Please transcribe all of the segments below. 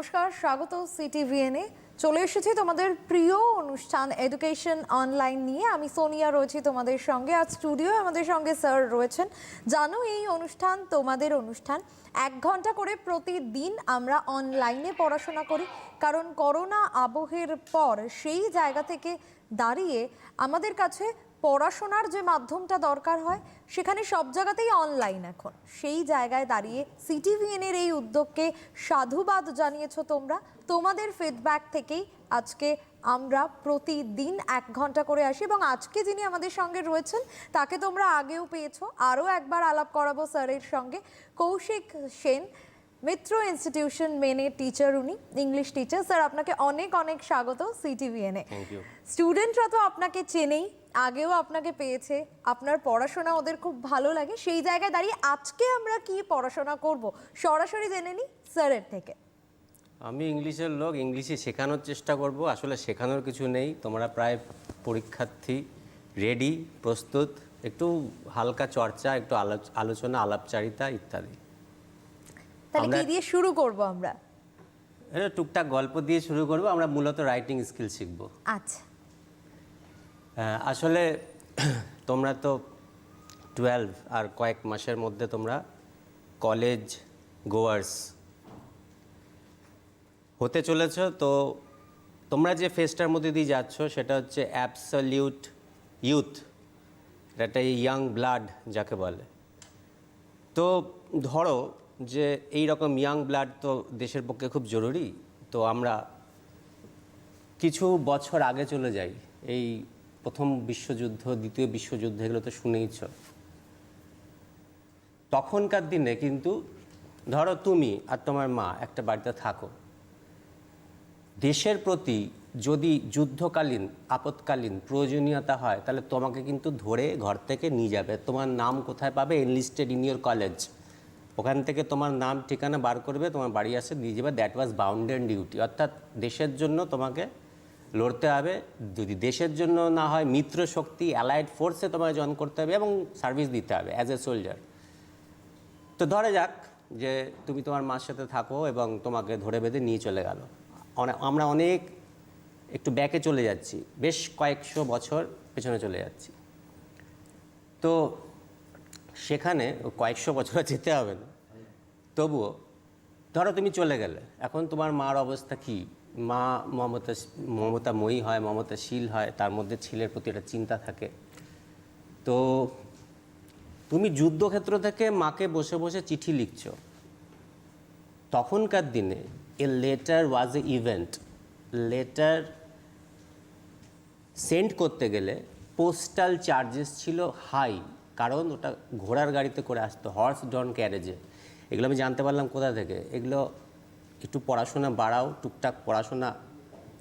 নমস্কার, স্বাগত সিটিভিএনে। চলে এসেছি তোমাদের প্রিয় অনুষ্ঠান এডুকেশন অনলাইন নিয়ে। আমি সোনিয়া রয়েছি তোমাদের সঙ্গে। আজ স্টুডিও আমাদের সঙ্গে স্যার রয়েছেন। জানো, এই অনুষ্ঠান তোমাদের অনুষ্ঠান। 1 ঘন্টা করে প্রতিদিন আমরা অনলাইনে পড়াশোনা করি, কারণ করোনা আবহের পর সেই জায়গা থেকে দাঁড়িয়ে আমাদের কাছে পড়াশোনার যে মাধ্যমটা দরকার হয় সেখানে সব জায়গাতেই অনলাইন। এখন সেই জায়গায় দাঁড়িয়ে সিটিভিএনের এই উদ্যোগকে সাধুবাদ জানিয়েছো তোমরা। তোমাদের ফিডব্যাক থেকেই আজকে আমরা প্রতিদিন 1 ঘন্টা করে আসি, এবং আজকে যিনি আমাদের সঙ্গে রয়েছেন তাকে তোমরা আগেও পেয়েছো। আরও একবার আলাপ করাবো স্যারের সঙ্গে। কৌশিক সেন, মিত্র ইনস্টিটিউশন মেনে টিচার, উনি ইংলিশ টিচার। স্যার, আপনাকে অনেক অনেক স্বাগত সিটিভিএনে। স্টুডেন্টরা তো আপনাকে চেনেই, আগেও আপনাকে পেয়েছে, আপনার পড়াশোনা ওদের খুব ভালো লাগে। সেই জায়গায় দাঁড়িয়ে আজকে আমরা কি পড়াশোনা করব সরাসরি জেনে নিই স্যারের থেকে। আমি ইংলিশের লোক, ইংলিশে শেখানোর চেষ্টা করব। আসলে শেখানোর কিছু নেই, তোমরা প্রায় পরীক্ষার্থী, রেডি, প্রস্তুত। একটু হালকা চর্চা, একটু আলোচনা, আলাপচারিতা ইত্যাদি। তাহলে কি দিয়ে শুরু করব আমরা? টুকটাক গল্প দিয়ে শুরু করব। আমরা মূলত রাইটিং স্কিল শিখব। আচ্ছা। আসলে তোমরা তো 12 আর কয়েক মাসের মধ্যে তোমরা কলেজ গোয়ার্স হতে চলেছ। তো তোমরা যে ফেজটার মধ্যে দিয়ে যাচ্ছ সেটা হচ্ছে অ্যাবসলিউট ইউথ, একটা ইয়াং ব্লাড যাকে বলে। তো ধরো যে এই রকম ইয়াং ব্লাড তো দেশের পক্ষে খুব জরুরি। তো আমরা কিছু বছর আগে চলে যাই। এই প্রথম বিশ্বযুদ্ধ, দ্বিতীয় বিশ্বযুদ্ধ, এগুলো তো শুনেইছ। তখনকার দিনে কিন্তু ধরো তুমি আর তোমার মা একটা বাড়িতে থাকো, দেশের প্রতি যদি যুদ্ধকালীন আপৎকালীন প্রয়োজনীয়তা হয় তাহলে তোমাকে কিন্তু ধরে ঘর থেকে নিয়ে যাবে। তোমার নাম কোথায় পাবে? Enlisted in your college. ওখান থেকে তোমার নাম ঠিকানা বার করবে, তোমার বাড়ি আসে দিয়ে যাবে। That was bounded duty. অর্থাৎ দেশের জন্য তোমাকে লড়তে হবে। যদি দেশের জন্য না হয়, মিত্র শক্তি অ্যালাইড ফোর্সে তোমাকে জয়েন করতে হবে এবং সার্ভিস দিতে হবে অ্যাজ এ সোলজার। তো ধরে যাক যে তুমি তোমার মার সাথে থাকো এবং তোমাকে ধরে বেঁধে নিয়ে চলে গেল। আমরা অনেক একটু ব্যাকে চলে যাচ্ছি, বেশ কয়েকশো বছর পেছনে চলে যাচ্ছি। তো সেখানে কয়েকশো বছর যেতে হবে না, তবুও ধরো তুমি চলে গেলে। এখন তোমার মার অবস্থা কি? মা মমতাময়ী হয়, মমতাশীল হয়, তার মধ্যে ছেলের প্রতি একটা চিন্তা থাকে। তো তুমি যুদ্ধক্ষেত্র থেকে মাকে বসে বসে চিঠি লিখছ। তখনকার দিনে a letter was A event. Letter send করতে গেলে পোস্টাল চার্জেস ছিল হাই, কারণ ওটা ঘোড়ার গাড়িতে করে আসতো, হর্স ডন ক্যারেজে। এগুলো আমি জানতে পারলাম কোথা থেকে। এগুলো একটু পড়াশোনা বাড়াও, টুকটাক পড়াশোনা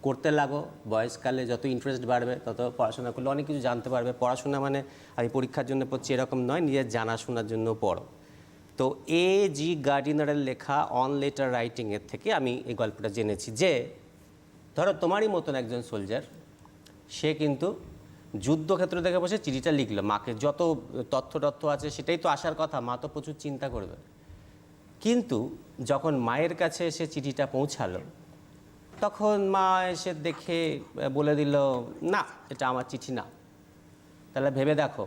করতে লাগো। বয়সকালে যত ইন্টারেস্ট বাড়বে তত পড়াশোনা করলে অনেক কিছু জানতে পারবে। পড়াশোনা মানে আমি পরীক্ষার জন্য পড়ছি এরকম নয়, নিজের জানাশোনার জন্য পড়ো। তো A.G. গার্ডিনারের লেখা অন লেটার রাইটিংয়ের থেকে আমি এই গল্পটা জেনেছি যে ধরো তোমারই মতন একজন সোলজার, সে কিন্তু যুদ্ধক্ষেত্র থেকে বসে চিঠিটা লিখলো মাকে। যত তথ্য আছে সেটাই তো আসার কথা, মা তো প্রচুর চিন্তা করবে। কিন্তু যখন মায়ের কাছে এসে চিঠিটা পৌঁছালো, তখন মা এসে দেখে বলে দিল, না, এটা আমার চিঠি না। তাহলে ভেবে দেখো,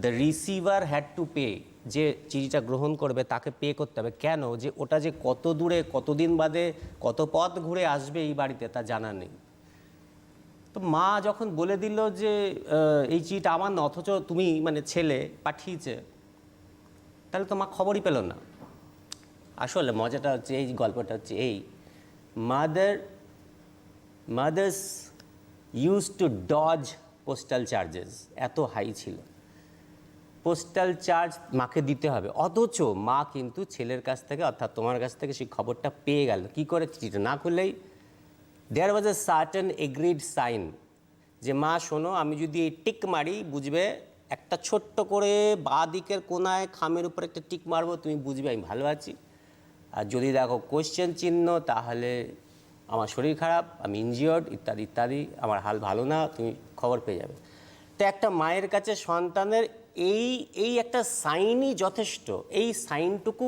the receiver had to pay. যে চিঠিটা গ্রহণ করবে তাকে পে করতে হবে। কেন? যে ওটা যে কত দূরে, কতদিন বাদে, কত পথ ঘুরে আসবে এই বাড়িতে তা জানা নেই। তো মা যখন বলে দিল যে এই চিঠিটা আমার না, অথচ তুমি মানে ছেলে পাঠিয়েছে, তাহলে তো মা খবরই পেল না। আসলে মজাটা হচ্ছে, এই গল্পটা হচ্ছে এই, mothers use to dodge postal charges. এত হাই ছিল, পোস্টাল চার্জ মাকে দিতে হবে, অথচ মা কিন্তু ছেলের কাছ থেকে অর্থাৎ তোমার কাছ থেকে সেই খবরটা পেয়ে গেল। কি করে? চিঠিটা না খুললেই দেয়ার ওয়াজ এ সার্টেন এগ্রিড সাইন যে মা শোনো, আমি যদি এই টিক মারি বুঝবে, একটা ছোট্ট করে বাঁ দিকের কোনায় খামের উপর একটা টিক মারবো, তুমি বুঝবে আমি ভালো আছি। আর যদি দেখো কোয়েশ্চেন চিহ্ন, তাহলে আমার শরীর খারাপ, আমি ইনজিওর্ড ইত্যাদি ইত্যাদি, আমার হাল ভালো না, তুমি খবর পেয়ে যাবে। তো একটা মায়ের কাছে সন্তানের এই একটা সাইনই যথেষ্ট। এই সাইনটুকু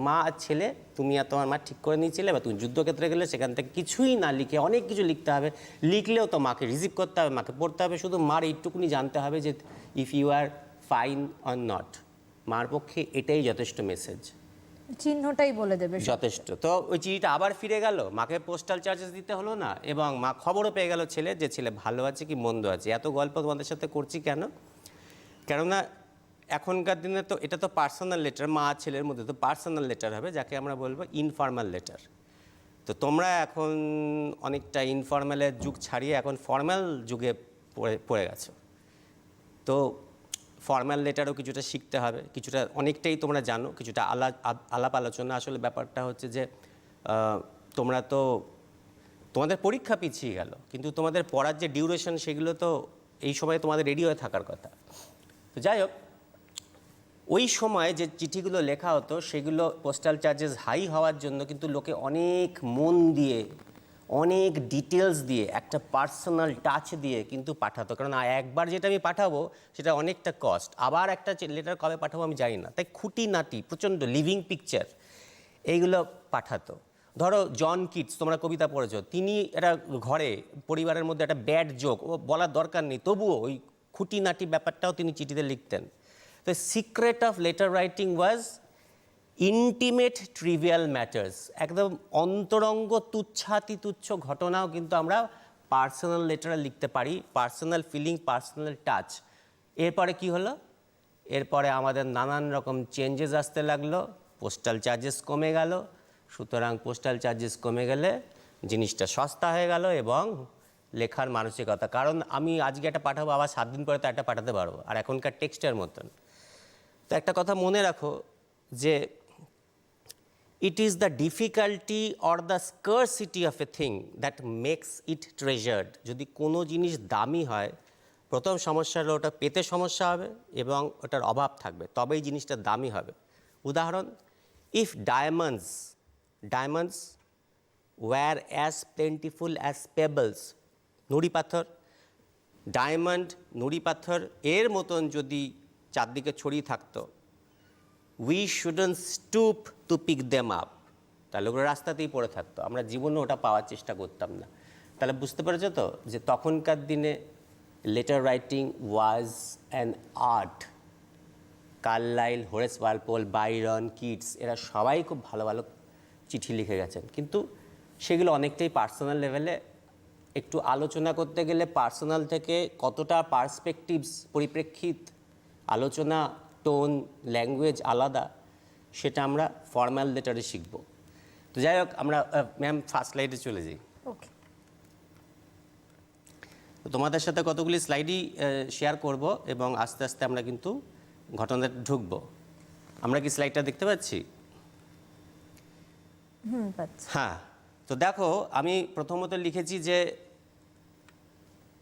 মা আর ছেলে, তুমি আর তোমার মা ঠিক করে নিয়েছিলে, বা তুমি যুদ্ধক্ষেত্রে গেলে সেখান থেকে কিছুই না লিখে অনেক কিছু লিখতে হবে, লিখলেও তো মাকে রিসিভ করতে হবে, মাকে পড়তে হবে, শুধু মার এইটুকুনি জানতে হবে যে if you are fine or not. মার পক্ষে এটাই যথেষ্ট মেসেজ, চিহ্নটাই বলে দেবে সব। যথেষ্ট। তো ওই চিঠিটা আবার ফিরে গেল, মাকে পোস্টাল চার্জেস দিতে হলো না, এবং মা খবরও পেয়ে গেল ছেলে, যে ছেলে ভালো আছে কি মন্দ আছে। এত গল্প তোমাদের সাথে করছি কেন? কেননা এখনকার দিনে তো এটা তো পার্সোনাল লেটার, মা ছেলের মধ্যে তো পার্সোনাল লেটার হবে, যাকে আমরা বলবো ইনফর্মাল লেটার। তো তোমরা এখন অনেকটা ইনফর্মালের যুগ ছাড়িয়ে এখন ফর্মাল যুগে পড়ে গেছো। তো ফর্মাল লেটারও কিছুটা শিখতে হবে, কিছুটা অনেকটাই তোমরা জানো, কিছুটা আলাপ আলোচনা। আসলে ব্যাপারটা হচ্ছে যে তোমরা তো তোমাদের পরীক্ষা পিছিয়ে গেল, কিন্তু তোমাদের পড়ার যে ডিউরেশন সেগুলো তো এই সময় তোমাদের রেডি হয়ে থাকার কথা। তো যাই হোক, ওই সময় যে চিঠিগুলো লেখা হতো সেগুলো পোস্টাল চার্জেস হাই হওয়ার জন্য কিন্তু লোকে অনেক মন দিয়ে, অনেক ডিটেলস দিয়ে, একটা পার্সোনাল টাচ দিয়ে কিন্তু পাঠাতো। কারণ একবার যেটা আমি পাঠাবো সেটা অনেকটা কস্ট, আবার একটা লেটার কবে পাঠাবো আমি জানি না, তাই খুঁটিনাটি প্রচণ্ড লিভিং পিকচার এইগুলো পাঠাতো। ধরো জন কিটস, তোমরা কবিতা পড়েছো, তিনি একটা ঘরে পরিবারের মধ্যে একটা ব্যাড জোক ও বলার দরকার নেই, তবুও ওই খুঁটিনাটি ব্যাপারটাও তিনি চিঠিতে লিখতেন। The secret of letter writing was intimate trivial matters, একদম অন্তরঙ্গ তুচ্ছাতি তুচ্ছ ঘটনাও কিন্তু আমরা পার্সোনাল লেটারে লিখতে পারি, পার্সোনাল ফিলিং, পার্সোনাল টাচ। এরপরে কি হলো? এরপরে আমাদের নানান রকম চেঞ্জেস আসতে লাগলো, পোস্টাল চার্জেস কমে গেল। সুতরাং পোস্টাল চার্জেস কমে গেলে জিনিসটা সস্তা হয়ে গেল এবং লেখার মানসিকতা, কারণ আমি আজকে একটা পাঠাবো, আবার 7 দিন পরে তো একটা পাঠাতে পারবো, আর এখনকার টেক্সটের মতন। তো একটা কথা মনে রাখো যে it is the difficulty or the scarcity of a thing that makes it treasured. যদি কোনো জিনিস দামি হয়, প্রথম সমস্যা হলো ওটা পেতে সমস্যা হবে এবং ওটার অভাব থাকবে, তবেই জিনিসটা দামি হবে। উদাহরণ, if diamonds were as plentiful as pebbles, নুড়ি পাথর, ডায়মন্ড নুড়ি পাথর এর মতন যদি চারদিকে ছড়িয়ে থাকতো, we shouldn't stoop to pick them up, তাহলে ওগুলো রাস্তাতেই পড়ে থাকতো, আমরা জীবনে ওটা পাওয়ার চেষ্টা করতাম না। তাহলে বুঝতে পেরেছো তো যে তখনকার দিনে letter writing was an art. Carlyle, Horace Walpole, Byron, Keats এরা সবাই খুব ভালো ভালো চিঠি লিখে গেছেন, কিন্তু সেগুলো অনেকটাই পার্সোনাল লেভেলে। একটু আলোচনা করতে গেলে পার্সোনাল থেকে কতটা পার্সপেক্টিভস, পরিপ্রেক্ষিত, আলোচনা, টোন, ল্যাঙ্গুয়েজ আলাদা, সেটা আমরা ফর্মাল লেটারে শিখব। তো যাই হোক, আমরা ম্যাম ফার্স্ট স্লাইডে চলে যাই। ওকে, তো তোমাদের সাথে কতগুলি স্লাইডই শেয়ার করব এবং আস্তে আস্তে আমরা কিন্তু ঘটনাতে ঢুকব। আমরা কি স্লাইডটা দেখতে পাচ্ছি? পাচ্ছি। হ্যাঁ, তো দেখো আমি প্রথমত লিখেছি যে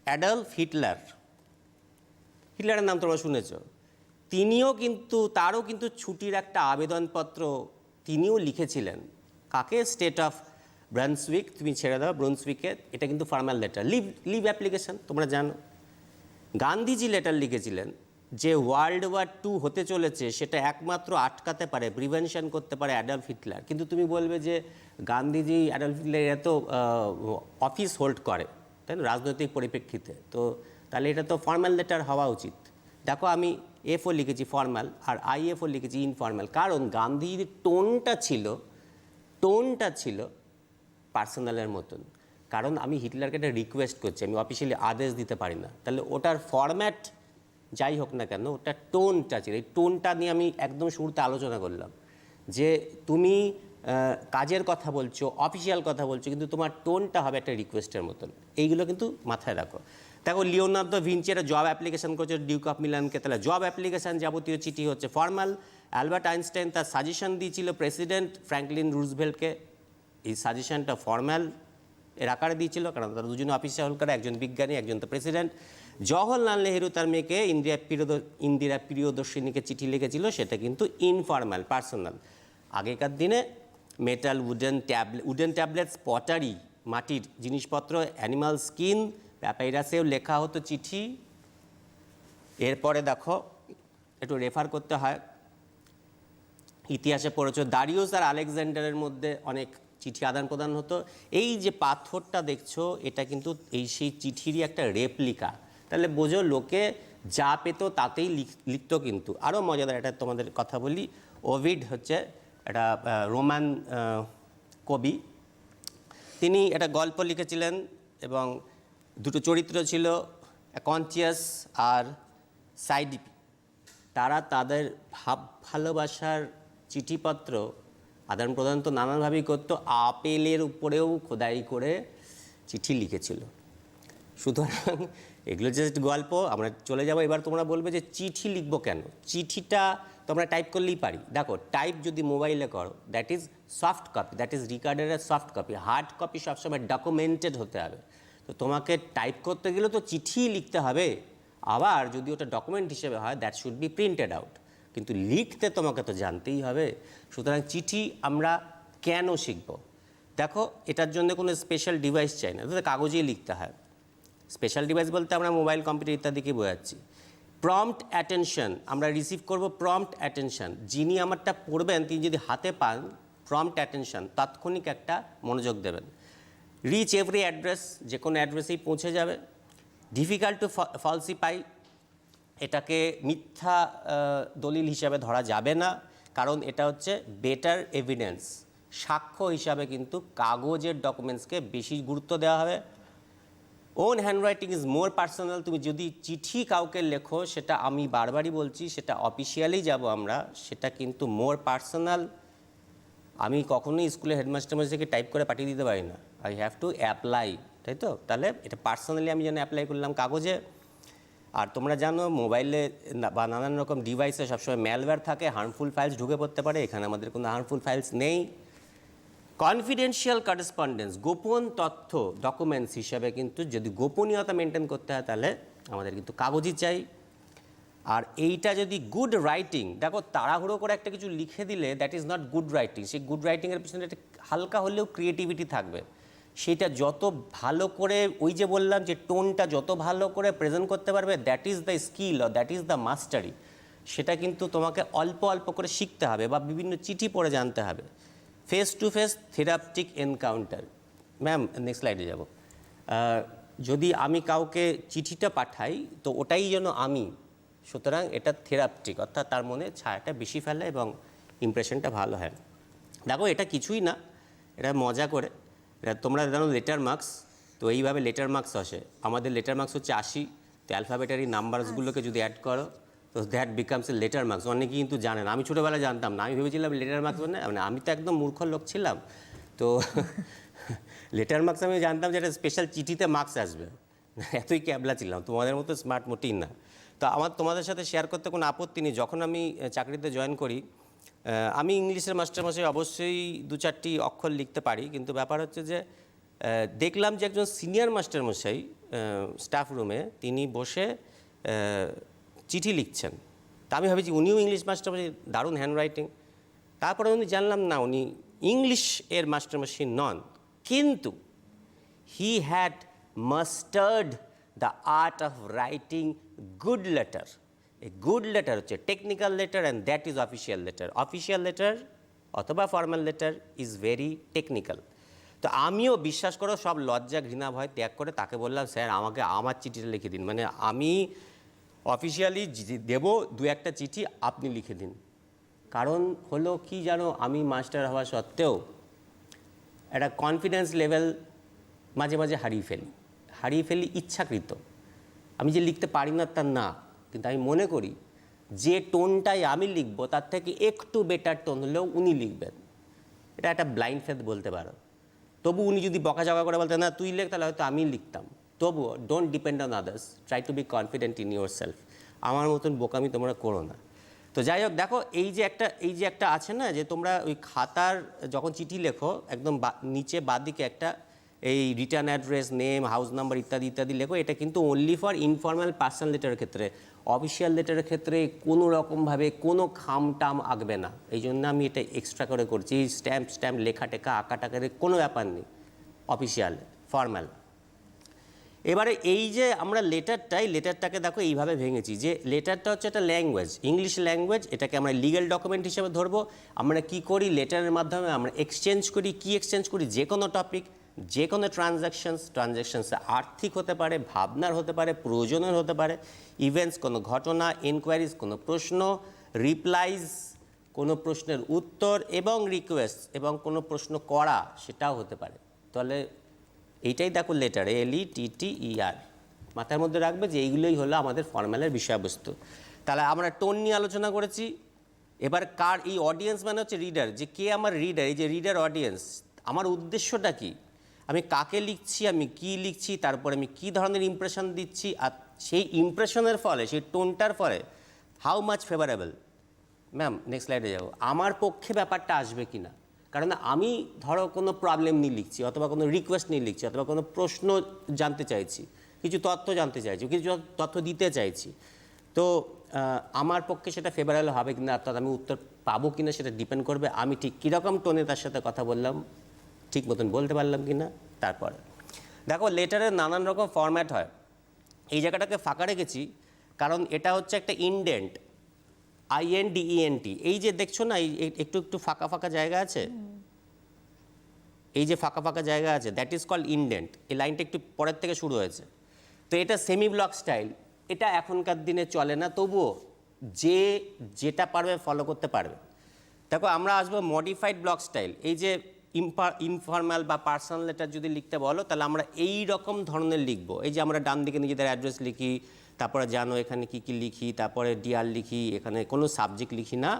অ্যাডলফ হিটলারের নাম তোমরা শুনেছ, তারও কিন্তু ছুটির একটা আবেদনপত্র তিনিও লিখেছিলেন। কাকে? স্টেট অফ ব্রান্সউইক, তুমি ছেড়ে দাও ব্রুন্সউইকে, এটা কিন্তু ফর্মাল লেটার, লিভ অ্যাপ্লিকেশন, তোমরা জানো। গান্ধীজি লেটার লিখেছিলেন যে ওয়ার্ল্ড ওয়ার 2 হতে চলেছে, সেটা একমাত্র আটকাতে পারে, প্রিভেনশন করতে পারে অ্যাডলফ হিটলার। কিন্তু তুমি বলবে যে গান্ধীজি, অ্যাডলফ হিটলার এত অফিস হোল্ড করে, তাই না, রাজনৈতিক পরিপ্রেক্ষিতে, তো তাহলে এটা তো ফর্মাল লেটার হওয়া উচিত। দেখো আমি এফও লিখেছি ফর্মাল আর আইএফও লিখেছি ইনফর্মাল, কারণ গান্ধীজির টোনটা ছিল পার্সোনালের মতন। কারণ আমি হিটলারকে একটা রিকোয়েস্ট করছি, আমি অফিসিয়ালি আদেশ দিতে পারি না, তাহলে ওটার ফরম্যাট যাই হোক না কেন, ওটার টোনটা ছিল, এই টোনটা নিয়ে আমি একদম শুরুতে আলোচনা করলাম যে তুমি কাজের কথা বলছো, অফিসিয়াল কথা বলছো, কিন্তু তোমার টোনটা হবে একটা রিকোয়েস্টের মতন। এইগুলো কিন্তু মাথায় রাখো। দেখো লিওনার্দো ভিঞ্চি একটা জব অ্যাপ্লিকেশন করছে ডিউক অফ মিলানকে, তাহলে জব অ্যাপ্লিকেশান যাবতীয় চিঠি হচ্ছে ফর্মাল। অ্যালবার্ট আইনস্টাইন তার সাজেশন দিয়েছিল প্রেসিডেন্ট ফ্র্যাঙ্কলিন রুজভেল্টকে, এই সাজেশনটা ফর্মাল এর আকারে দিয়েছিল, কারণ তারা দুজনে অফিসিয়াল করে, একজন বিজ্ঞানী, একজন তো প্রেসিডেন্ট। জওহরলাল নেহেরু তার মেয়েকে ইন্দিরা প্রিয়দর্শিনীকে চিঠি লিখেছিল, সেটা কিন্তু ইনফর্মাল, পার্সোনাল। আগেকার দিনে মেটাল, উডেন ট্যাবলেটস, পটারি, মাটির জিনিসপত্র, অ্যানিমাল স্কিন, প্যাপাইরাসেও লেখা হতো চিঠি। এরপরে দেখো একটু রেফার করতে হয়, ইতিহাসে পড়েছো দারিউস আর আলেকজান্ডারের মধ্যে অনেক চিঠি আদান প্রদান হতো। এই যে পাথরটা দেখছো এটা কিন্তু এই সেই চিঠিরই একটা রেপ্লিকা। তাহলে বোঝো লোকে যা পেত তাতেই লিখতো। কিন্তু আরও মজাদার একটা তোমাদের কথা বলি, ওভিড হচ্ছে একটা রোমান কবি। তিনি একটা গল্প লিখেছিলেন এবং দুটো চরিত্র ছিল, কনচিয়াস আর সাইডিপি। তারা তাদের ভালোবাসার চিঠিপত্র আদান প্রদান তো নানানভাবেই করতো, আপেলের উপরেও খোদাই করে চিঠি লিখেছিল। সুতরাং এগুলো জাস্ট গল্প, আমরা চলে যাব। এবার তোমরা বলবে যে চিঠি লিখবো কেন? চিঠিটা তোমরা টাইপ করলেই পারি। দেখো, টাইপ যদি মোবাইলে করো that is soft copy, that is recorded এর সফট কপি। হার্ড কপি সবসময় ডকুমেন্টেড হতে হবে। তো তোমাকে টাইপ করতে গেলে তো চিঠি লিখতে হবে, আবার যদি ওটা ডকুমেন্ট হিসেবে হয় that should be printed out. কিন্তু লিখতে তোমাকে তো জানতেই হবে। সুতরাং চিঠি আমরা কেন শিখব? দেখো, এটার জন্য কোনো স্পেশাল ডিভাইস চাই না, তো কাগজেই লিখতে হয়। স্পেশাল ডিভাইস বলতে আমরা মোবাইল, কম্পিউটার ইত্যাদিকে বোঝাচ্ছি। প্রম্পট অ্যাটেনশন আমরা রিসিভ করব। প্রম্পট অ্যাটেনশন, যিনি আমারটা পড়বেন তিনি যদি হাতে পান প্রম্পট অ্যাটেনশন, তাৎক্ষণিক একটা মনোযোগ দেবেন। রিচ এভরি অ্যাড্রেস, যে কোনো অ্যাড্রেসেই পৌঁছে যাবে। ডিফিকাল্ট টু ফলসিফাই, এটাকে মিথ্যা দলিল হিসাবে ধরা যাবে না, কারণ এটা হচ্ছে বেটার এভিডেন্স। সাক্ষ্য হিসাবে কিন্তু কাগজের ডকুমেন্টসকে বেশি গুরুত্ব দেওয়া হবে। Own handwriting is more personal, তুমি যদি চিঠি কাউকে লেখো, সেটা আমি বারবারই বলছি, সেটা অফিসিয়ালি যাব আমরা, সেটা কিন্তু মোর পার্সোনাল। আমি কখনোই স্কুলে হেডমাস্টার থেকে টাইপ করে পাঠিয়ে দিতে পারি না, আই হ্যাভ টু অ্যাপ্লাই, তাই তো? তাহলে এটা পার্সোনালি আমি যেন অ্যাপ্লাই করলাম কাগজে। আর তোমরা জানো মোবাইলে বা নানান রকম ডিভাইসে সবসময় ম্যালওয়্যার থাকে, হার্মফুল ফাইলস ঢুকে পড়তে পারে। এখানে আমাদের কোনো হার্মফুল ফাইলস নেই। কনফিডেন্সিয়াল করেসপন্ডেন্স, গোপন তথ্য ডকুমেন্টস হিসাবে কিন্তু যদি গোপনীয়তা মেনটেন করতে হয় তাহলে আমাদের কিন্তু কাগজই চাই। আর এইটা যদি গুড রাইটিং, দেখো তাড়াহুড়ো করে একটা কিছু লিখে দিলে that is not good writing. সেই গুড রাইটিংয়ের পিছনে একটা হালকা হলেও ক্রিয়েটিভিটি থাকবে। সেটা যত ভালো করে, ওই যে বললাম যে টোনটা যত ভালো করে প্রেজেন্ট করতে পারবে, that is the skill or that is the mastery. সেটা কিন্তু তোমাকে অল্প অল্প করে শিখতে হবে বা বিভিন্ন চিঠি পড়ে জানতে হবে। Face to face therapeutic encounter, ma'am next স্লাইডে যাব। যদি আমি কাউকে চিঠিটা পাঠাই তো ওটাই যেন আমি, সুতরাং এটা থেরাপটিক, অর্থাৎ তার মনে ছায়াটা বেশি ফেলে এবং ইমপ্রেশনটা ভালো হয়। দেখো, এটা কিছুই না, এটা মজা করে। এটা তোমরা জানো লেটার মার্কস, তো এইভাবে লেটার মার্কস আসে। আমাদের লেটার মার্কস হচ্ছে 80, তো অ্যালফাবেটারি নাম্বারসগুলোকে যদি অ্যাড করো তো that becomes a letter marks. অনেকেই কিন্তু জানেন, আমি ছোটোবেলায় জানতাম না, আমি ভেবেছিলাম লেটার মার্কস মানে আমি তো একদম মূর্খ লোক ছিলাম। তো লেটার মার্কস আমি জানতাম যে একটা স্পেশাল চিঠিতে মার্কস আসবে, এতই ক্যাবলা ছিলাম, তোমাদের মতো স্মার্ট মোটেই না। তো আমার তোমাদের সাথে শেয়ার করতে কোনো আপত্তি নেই। যখন আমি চাকরিতে জয়েন করি, আমি ইংলিশের মাস্টারমশাই অবশ্যই 2-4টি অক্ষর লিখতে পারি, কিন্তু ব্যাপার হচ্ছে যে দেখলাম যে একজন সিনিয়র মাস্টারমশাই স্টাফ রুমে তিনি বসে চিঠি লিখছেন। তা আমি ভাবছি উনিও ইংলিশ মাস্টারমশাই, দারুণ হ্যান্ডরাইটিং। তারপরে উনি জানলাম না, উনি ইংলিশ এর মাস্টারমশাই নন, কিন্তু he had mastered the art of writing good letter. এই গুড লেটার হচ্ছে technical letter and that is official letter. Official letter অথবা formal letter is very technical. তো আমিও বিশ্বাস করো সব লজ্জা ঘৃণা ভয় ত্যাগ করে তাকে বললাম, স্যার আমাকে আমার চিঠিটা লিখে দিন, মানে আমি অফিসিয়ালি দেবো 2-1টা চিঠি, আপনি লিখে দিন। কারণ হলো কি জানো, আমি মাস্টার হওয়া সত্ত্বেও একটা কনফিডেন্স লেভেল মাঝে মাঝে হারিয়ে ফেলি ইচ্ছাকৃত। আমি যে লিখতে পারি না তা না, কিন্তু আমি মনে করি যে টোনটাই আমি লিখব তার থেকে একটু বেটার টোন হলেও উনি লিখবেন। এটা একটা ব্লাইন্ড ফেথ বলতে পারো। তবু উনি যদি বকাঝকা করে বলতেন না তুই লেখ, তাহলে হয়তো আমি লিখতাম। তবুও don't depend on others, try to be confident in your self. আমার মতন বোকামি তোমরা করো না। তো যাই হোক, দেখো এই যে একটা আছে না, যে তোমরা ওই খাতার যখন চিঠি লেখো একদম নিচে বাঁদিকে একটা এই return address, name, house number ইত্যাদি ইত্যাদি লেখো। এটা কিন্তু অনলি ফর ইনফর্মাল পার্সোনাল লেটারের ক্ষেত্রে। অফিসিয়াল লেটারের ক্ষেত্রে কোনো রকমভাবে কোনো খামটাম আঁকবে না। এই জন্য আমি এটা এক্সট্রা করে করছি। স্ট্যাম্প লেখা টেখা আঁকা টাকার কোনো ব্যাপার নেই অফিসিয়াল, ফর্মাল। এবারে এই যে আমরা লেটারটাকে দেখো এইভাবে ভেঙেছি যে লেটারটা হচ্ছে একটা ল্যাঙ্গুয়েজ, ইংলিশ ল্যাঙ্গুয়েজ, এটাকে আমরা লিগ্যাল ডকুমেন্ট হিসেবে ধরবো। আমরা কি করি, লেটারের মাধ্যমে আমরা এক্সচেঞ্জ করি, কি এক্সচেঞ্জ করি, যে কোনো টপিক, যে কোনো ট্রানজ্যাকশনসে আর্থিক হতে পারে, ভাবনার হতে পারে, প্রয়োজনের হতে পারে, ইভেন্টস কোনো ঘটনা, এনকোয়ারিজ কোনো প্রশ্ন, রিপ্লাইজ কোনো প্রশ্নের উত্তর, এবং রিকোয়েস্ট এবং কোনো প্রশ্ন করা সেটাও হতে পারে। তাহলে এইটাই দেখো লেটার, LETTER, মাথার মধ্যে রাখবে যে এইগুলোই হলো আমাদের ফর্ম্যালের বিষয়বস্তু। তাহলে আমরা টোন নিয়ে আলোচনা করেছি। এবার কার, এই অডিয়েন্স মানে হচ্ছে রিডার, যে কে আমার রিডার, এই যে রিডার অডিয়েন্স, আমার উদ্দেশ্যটা কি, আমি কাকে লিখছি, আমি কি লিখছি, তারপরে আমি কি ধরনের ইমপ্রেশন দিচ্ছি, আর সেই ইমপ্রেশনের ফলে, সেই টোনটার ফলে how much favourable. Ma'am next স্লাইডে যাবো, আমার পক্ষে ব্যাপারটা আসবে কি না। কারণ আমি ধরো কোনো প্রবলেম নিয়ে লিখছি, অথবা কোনো রিকোয়েস্ট নিয়ে লিখছি, অথবা কোনো প্রশ্ন জানতে চাইছি, কিছু তথ্য জানতে চাইছি, কিছু তথ্য দিতে চাইছি, তো আমার পক্ষে সেটা ফেভারেবল হবে কিনা, অর্থাৎ আমি উত্তর পাবো কিনা সেটা ডিপেন্ড করবে আমি ঠিক কীরকম টোনে তার সাথে কথা বললাম, ঠিক মতন বলতে পারলাম কিনা। তারপরে দেখো লেটারের নানান রকম ফরম্যাট হয়। এই জায়গাটাকে ফাঁকা রেখেছি কারণ এটা হচ্ছে একটা ইনডেন্ট, INDENT, এই যে দেখছো না, এই একটু একটু ফাঁকা ফাঁকা জায়গা আছে, এই যে ফাঁকা ফাঁকা জায়গা আছে, দ্যাট ইজ কল্ড ইনডেন্ট। এই লাইনটা একটু পরের থেকে শুরু হয়েছে। তো এটা সেমি ব্লক স্টাইল, এটা এখনকার দিনে চলে না, তবুও যে যেটা পারবে ফলো করতে পারবে। দেখো আমরা আসবো মডিফাইড ব্লক স্টাইল। এই যে ইনফর্মাল বা পার্সোনাল লেটার যদি লিখতে বলো, তাহলে আমরা এই রকম ধরনের লিখবো। এই যে আমরা ডান দিকে নিজেদের অ্যাড্রেস লিখি, তারপরে জানো এখানে কি কি লিখি, তারপরে ডিআর লিখি, এখানে কোনো সাবজেক্ট লিখি না,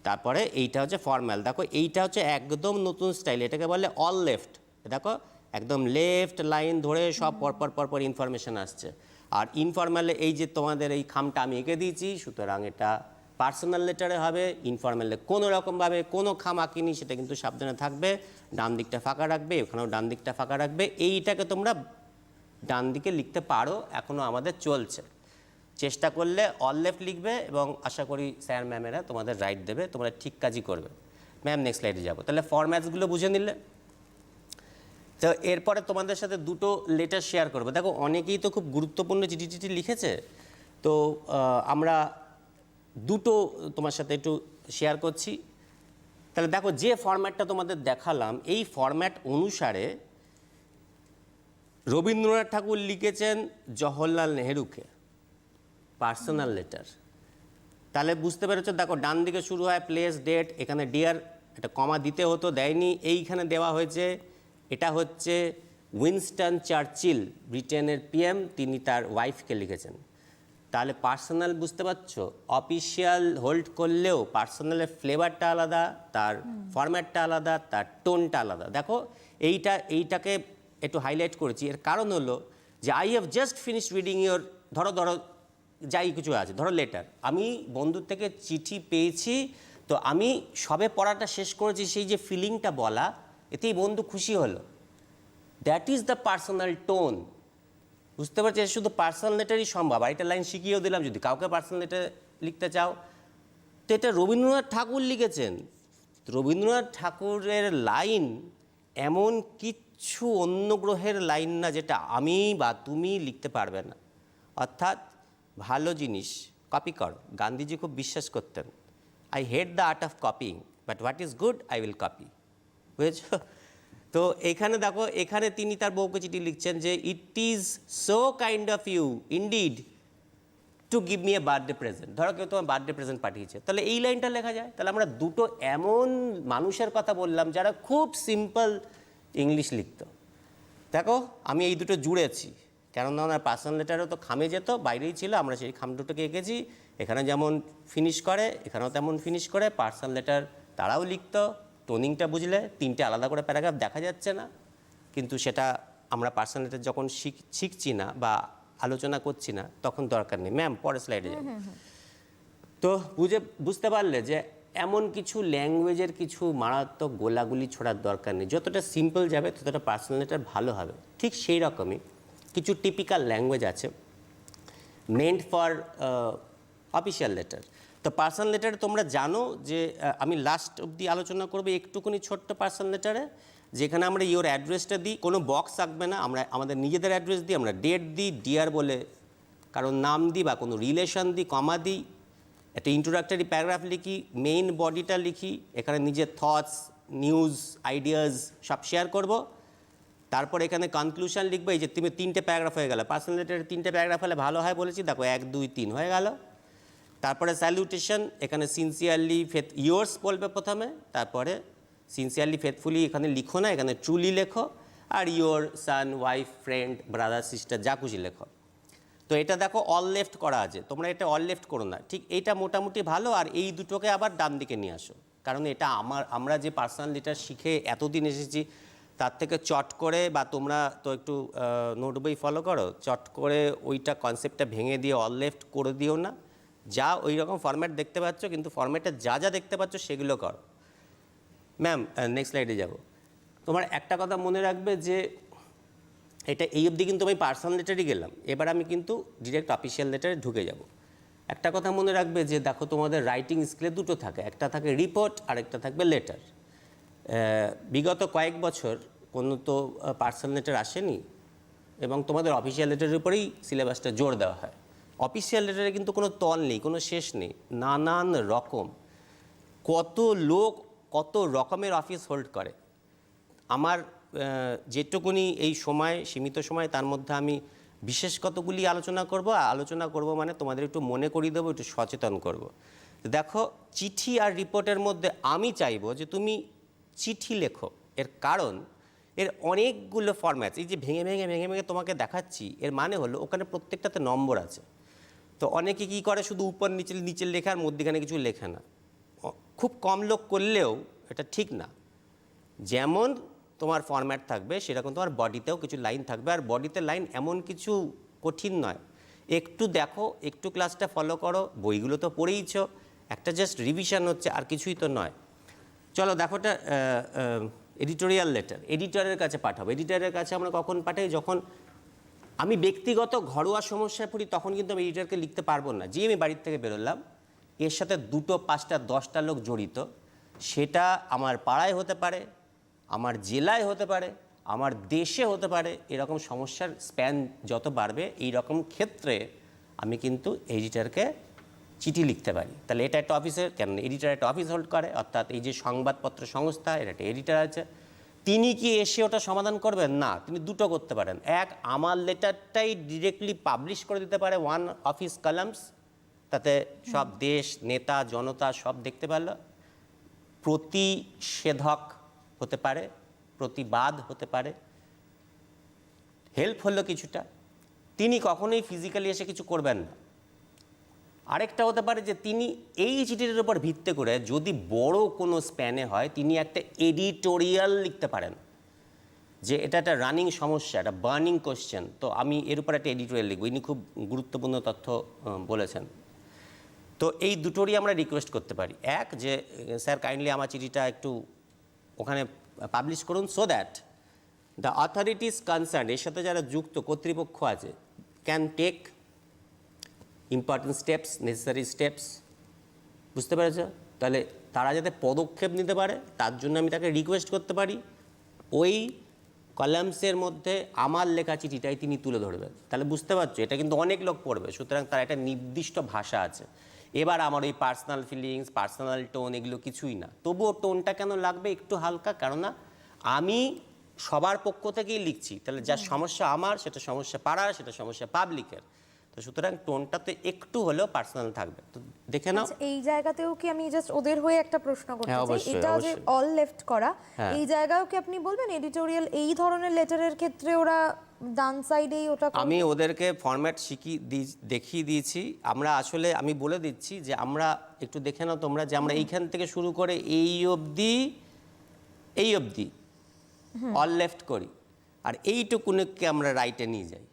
তারপরে এইটা হচ্ছে ফর্ম্যাল। দেখো এইটা হচ্ছে একদম নতুন স্টাইল, এটাকে বলে অল লেফট। দেখো একদম লেফট লাইন ধরে সব পরপর পরপর ইনফরমেশন আসছে। আর ইনফর্মালে এই যে তোমাদের এই খামটা আমি এঁকে দিয়েছি, সুতরাং এটা পার্সোনাল লেটারে হবে। ইনফর্মালে কোনো রকমভাবে কোনো খাম আঁকিনি, সেটা কিন্তু সাবধানে থাকবে। ডান দিকটা ফাঁকা রাখবে, এখানেও ডান দিকটা ফাঁকা রাখবে। এইটাকে তোমরা ডান দিকে লিখতে পারো, এখনও আমাদের চলছে। চেষ্টা করলে অল লেফট লিখবে এবং আশা করি স্যার ম্যামেরা তোমাদের রাইট দেবে, তোমরা ঠিক কাজই করবে। ম্যাম নেক্সট স্লাইডে যাবো। তাহলে ফরম্যাটসগুলো বুঝে নিলে, তো এরপরে তোমাদের সাথে দুটো লেটার শেয়ার করবো। দেখো অনেকেই তো খুব গুরুত্বপূর্ণ চিঠি লিখেছে, তো আমরা দুটো তোমার সাথে একটু শেয়ার করছি। তাহলে দেখো যে ফরম্যাটটা তোমাদের দেখালাম, এই ফরম্যাট অনুসারে রবীন্দ্রনাথ ঠাকুর লিখেছেন জওহরলাল নেহেরুকে পার্সোনাল লেটার। তাহলে বুঝতে পেরেছো, দেখো ডান দিকে শুরু হয় প্লেস, ডেট, এখানে ডিয়ার, এটা কমা দিতে হতো, দেয়নি, এইখানে দেওয়া হয়েছে। এটা হচ্ছে উইনস্টন চার্চিল, ব্রিটেনের PM, তিনি তার ওয়াইফকে লিখেছেন। তাহলে পার্সোনাল বুঝতে পারছো, অফিসিয়াল হোল্ড করলেও পার্সোনালের ফ্লেভারটা আলাদা, তার ফরম্যাটটা আলাদা, তার টোনটা আলাদা। দেখো এইটাকে একটু হাইলাইট করেছি, এর কারণ হলো যে I have just finished reading your, ধরো যাই কিছু আছে, ধরো লেটার, আমি বন্ধুর থেকে চিঠি পেয়েছি, তো আমি সবে পড়াটা শেষ করেছি, সেই যে ফিলিংটা বলা, এতেই বন্ধু খুশি হলো, that is the personal tone. বুঝতে পারছি, শুধু পার্সোনাল লেটারই সম্ভব। আর একটা লাইন শিখিয়েও দিলাম, যদি কাউকে পার্সোনাল লেটার লিখতে চাও, তো এটা রবীন্দ্রনাথ ঠাকুর লিখেছেন। রবীন্দ্রনাথ ঠাকুরের লাইন এমন কিচ্ছু অন্য গ্রহের লাইন না যেটা আমি বা তুমি লিখতে পারবে না। অর্থাৎ ভালো জিনিস কপি করো, গান্ধীজি খুব বিশ্বাস করতেন, I hate the art of copying, but what is good I will copy. বুঝেছ? তো এখানে দেখো, এখানে তিনি তার বউকে চিঠি লিখছেন যে it is so kind of you indeed to give me a birthday present. ধরো কেউ তোমার বার্থডে প্রেজেন্ট পাঠিয়েছে, তাহলে এই লাইনটা লেখা যায়। তাহলে আমরা দুটো এমন মানুষের কথা বললাম যারা খুব সিম্পল ইংলিশ লিখত। দেখো আমি এই দুটো জুড়েছি, কেননা ওনার পার্সোনাল লেটারও তো খামে যেত, বাইরেই ছিল, আমরা সেই খাম দুটোকে এঁকেছি। এখানে যেমন ফিনিশ করে, এখানেও তেমন ফিনিশ করে। পার্সোনাল লেটার তারাও লিখত, টোনিংটা বুঝলে তিনটে আলাদা করে প্যারাগ্রাফ দেখা যাচ্ছে না, কিন্তু সেটা আমরা পার্সোনাল লেটার যখন শিখছি না বা আলোচনা করছি না, তখন দরকার নেই। ম্যাম পরের স্লাইডে যাবে। তো বুঝতে পারলে যে এমন কিছু ল্যাঙ্গুয়েজের কিছু মারাত্মক গোলাগুলি ছোড়ার দরকার নেই, যতটা সিম্পল যাবে ততটা পার্সোনাল লেটার ভালো হবে। ঠিক সেই রকমই কিছু টিপিক্যাল ল্যাঙ্গুয়েজ আছে মেন্ট ফর অফিসিয়াল লেটার। তো পার্সোনাল লেটারে তোমরা জানো যে আমি লাস্ট অবধি আলোচনা করবো একটুকুনি ছোট্ট পার্সোনাল লেটারে। যেখানে আমরা ইওর অ্যাড্রেসটা দিই, কোনো বক্স থাকবে না, আমরা আমাদের নিজেদের অ্যাড্রেস দিই, আমরা ডেট দিই, ডিয়ার বলে কারণ নাম দিই বা কোনো রিলেশন দিই, কমা দিই, একটা ইন্ট্রোডাক্টরি প্যারাগ্রাফ লিখি, মেইন বডিটা লিখি, এখানে নিজের থটস, নিউজ, আইডিয়াস সব শেয়ার করব। তারপর এখানে কনক্লুশন লিখবো, এই যে তুমি 3টে প্যারাগ্রাফ হয়ে গেল, পার্সোনাল লেটারে 3টে প্যারাগ্রাফ হলে ভালো হয় বলেছি, দেখো 1 2 3 হয়ে গেল। তারপরে স্যালুটেশন, এখানে সিনসিয়ারলি ইয়োর্স বলবে প্রথমে, তারপরে সিনসিয়ারলি ফেথফুলি এখানে লিখো না, এখানে ট্রুলি লেখো, আর your son, wife, friend, brother, sister যা খুশি লেখো। তো এটা দেখো অল লেফট করা আছে, তোমরা এটা অল লেফট করো না, ঠিক এইটা মোটামুটি ভালো। আর এই দুটোকে আবার ডান দিকে নিয়ে আসো, কারণ এটা আমরা যে পার্সোনাল লেটার শিখে এতদিন এসেছি তার থেকে চট করে, বা তোমরা তো একটু নোট বই ফলো করো, চট করে ওইটা কনসেপ্টটা ভেঙে দিয়ে অল লেফট করে দিও না। যা ওই রকম ফরম্যাট দেখতে পাচ্ছ, কিন্তু ফরম্যাটে যা যা দেখতে পাচ্ছ সেগুলো করো। ম্যাম নেক্সট স্লাইডে যাব। তোমার একটা কথা মনে রাখবে যে এটা এই অবধি কিন্তু আমি পার্সোনাল লেটারই গেলাম, এবার আমি কিন্তু ডিরেক্ট অফিসিয়াল লেটারে ঢুকে যাব। একটা কথা মনে রাখবে যে দেখো তোমাদের রাইটিং স্কিলে দুটো থাকে, একটা থাকে রিপোর্ট আর একটা থাকবে লেটার। বিগত কয়েক বছর কোনো তো পার্সোনাল লেটার আসেনি, এবং তোমাদের অফিসিয়াল লেটারের উপরেই সিলেবাসটা জোর দেওয়া হয়। অফিসিয়াল লেটারে কিন্তু কোনো তল নেই, কোনো শেষ নেই, নানান রকম, কত লোক কত রকমের অফিস হোল্ড করে। আমার যেটুকুনি এই সময়, সীমিত সময়, তার মধ্যে আমি বিশেষ কতগুলি আলোচনা করব মানে তোমাদের একটু মনে করিয়ে দেবো, একটু সচেতন করব। দেখো, চিঠি আর রিপোর্টের মধ্যে আমি চাইবো যে তুমি চিঠি লেখো। এর কারণ এর অনেকগুলো ফরম্যাটস, এই যে ভেঙে ভেঙে ভেঙে ভেঙে তোমাকে দেখাচ্ছি, এর মানে হলো ওখানে প্রত্যেকটাতে নম্বর আছে। তো অনেকে কী করে, শুধু উপর নিচে লেখে আর মধ্যখানে কিছু লেখে না। খুব কম লোক করলেও এটা ঠিক না। যেমন তোমার ফরম্যাট থাকবে সেরকম তোমার বডিতেও কিছু লাইন থাকবে, আর বডিতে লাইন এমন কিছু কঠিন নয়। একটু দেখো, একটু ক্লাসটা ফলো করো, বইগুলো তো পড়েইছ, একটা জাস্ট রিভিশন হচ্ছে, আর কিছুই তো নয়। চলো দেখো, এটা এডিটোরিয়াল লেটার এডিটরের কাছে পাঠাবো। এডিটরের কাছে আমরা কখন পাঠাই? যখন আমি ব্যক্তিগত ঘরোয়া সমস্যায় পড়ি, তখন কিন্তু আমি এডিটরকে লিখতে পারবো না যে আমি বাড়ির থেকে বেরোলাম, এর সাথে 2, 5, 10টা লোক জড়িত। সেটা আমার পাড়ায় হতে পারে, আমার জেলায় হতে পারে, আমার দেশে হতে পারে। এরকম সমস্যার স্প্যান যত বাড়বে, এই রকম ক্ষেত্রে আমি কিন্তু এডিটরকে চিঠি লিখতে পারি। তাহলে এটা একটা অফিসের, কেন এডিটর একটা অফিস হোল্ড করে, অর্থাৎ এই যে সংবাদপত্র সংস্থা, এর একটা এডিটর আছে। তিনি কি এসে ওটা সমাধান করবেন? না, তিনি দুটো করতে পারেন। এক, আমার লেটারটাই ডিরেক্টলি পাবলিশ করে দিতে পারে ওয়ান অফিস কলামস, তাতে সব দেশ, নেতা, জনতা সব দেখতে পারল। প্রতিষেধক হতে পারে, প্রতিবাদ হতে পারে, হেল্প হলো কিছুটা। তিনি কখনোই ফিজিক্যালি এসে কিছু করবেন না। আরেকটা হতে পারে যে তিনি এই চিঠির উপর ভিত্তি করে, যদি বড় কোনো স্প্যানে হয়, তিনি একটা এডিটোরিয়াল লিখতে পারেন যে এটা একটা রানিং সমস্যা, একটা বার্নিং কোশ্চেন, তো আমি এর উপর একটা এডিটোরিয়াল লিখব। ইনি খুব গুরুত্বপূর্ণ তথ্য বলেছেন। তো এই দুটোরই আমরা রিকোয়েস্ট করতে পারি। এক, যে স্যার কাইন্ডলি আমার চিঠিটা একটু ওখানে পাবলিশ করুন, so that the authorities concern, এর সাথে যারা যুক্ত কর্তৃপক্ষ আছে, can take important steps, necessary steps. বুঝতে পেরেছ? তাহলে তারা যাতে পদক্ষেপ নিতে পারে, তার জন্য আমি তাকে রিকোয়েস্ট করতে পারি ওই কলামসের মধ্যে আমার লেখা চিঠিটাই তিনি তুলে ধরবেন। তাহলে বুঝতে পারছো, এটা কিন্তু অনেক লোক পড়বে, সুতরাং তার একটা নির্দিষ্ট ভাষা আছে। এবার আমার ওই পার্সোনাল ফিলিংস, পার্সোনাল টোন, এগুলো কিছুই না। তবুও টোনটা কেন লাগবে একটু হালকা? কেননা আমি সবার পক্ষ থেকেই লিখছি, তাহলে যা সমস্যা আমার, সেটা সমস্যা পাড়ার, সেটা সমস্যা পাবলিকের। তো সুতরাং টোনটা তো একটু হলেও পার্সোনাল থাকবে। তো দেখে নাও। এই জায়গাতেও কি আমি জাস্ট ওদের হয়ে একটা প্রশ্ন করতে চাই, অবশ্যই, এটা যে অবশ্যই। অল লেফট করা, হ্যাঁ। এই জায়গাও কি আপনি বলবেন এডিটোরিয়াল এই ধরনের লেটারের ক্ষেত্রে ওরা ডান সাইডেই ওটা করবে? আমি ওদেরকে ফরম্যাট দেখিয়ে দিয়েছি। আমরা আসলে আমি বলে দিচ্ছি যে আমরা একটু দেখে নাও তোমরা, যে আমরা এইখান থেকে শুরু করে এই অবধি অল লেফট করি, আর এইটুকুনকে আমরা রাইটে নিয়ে যাই।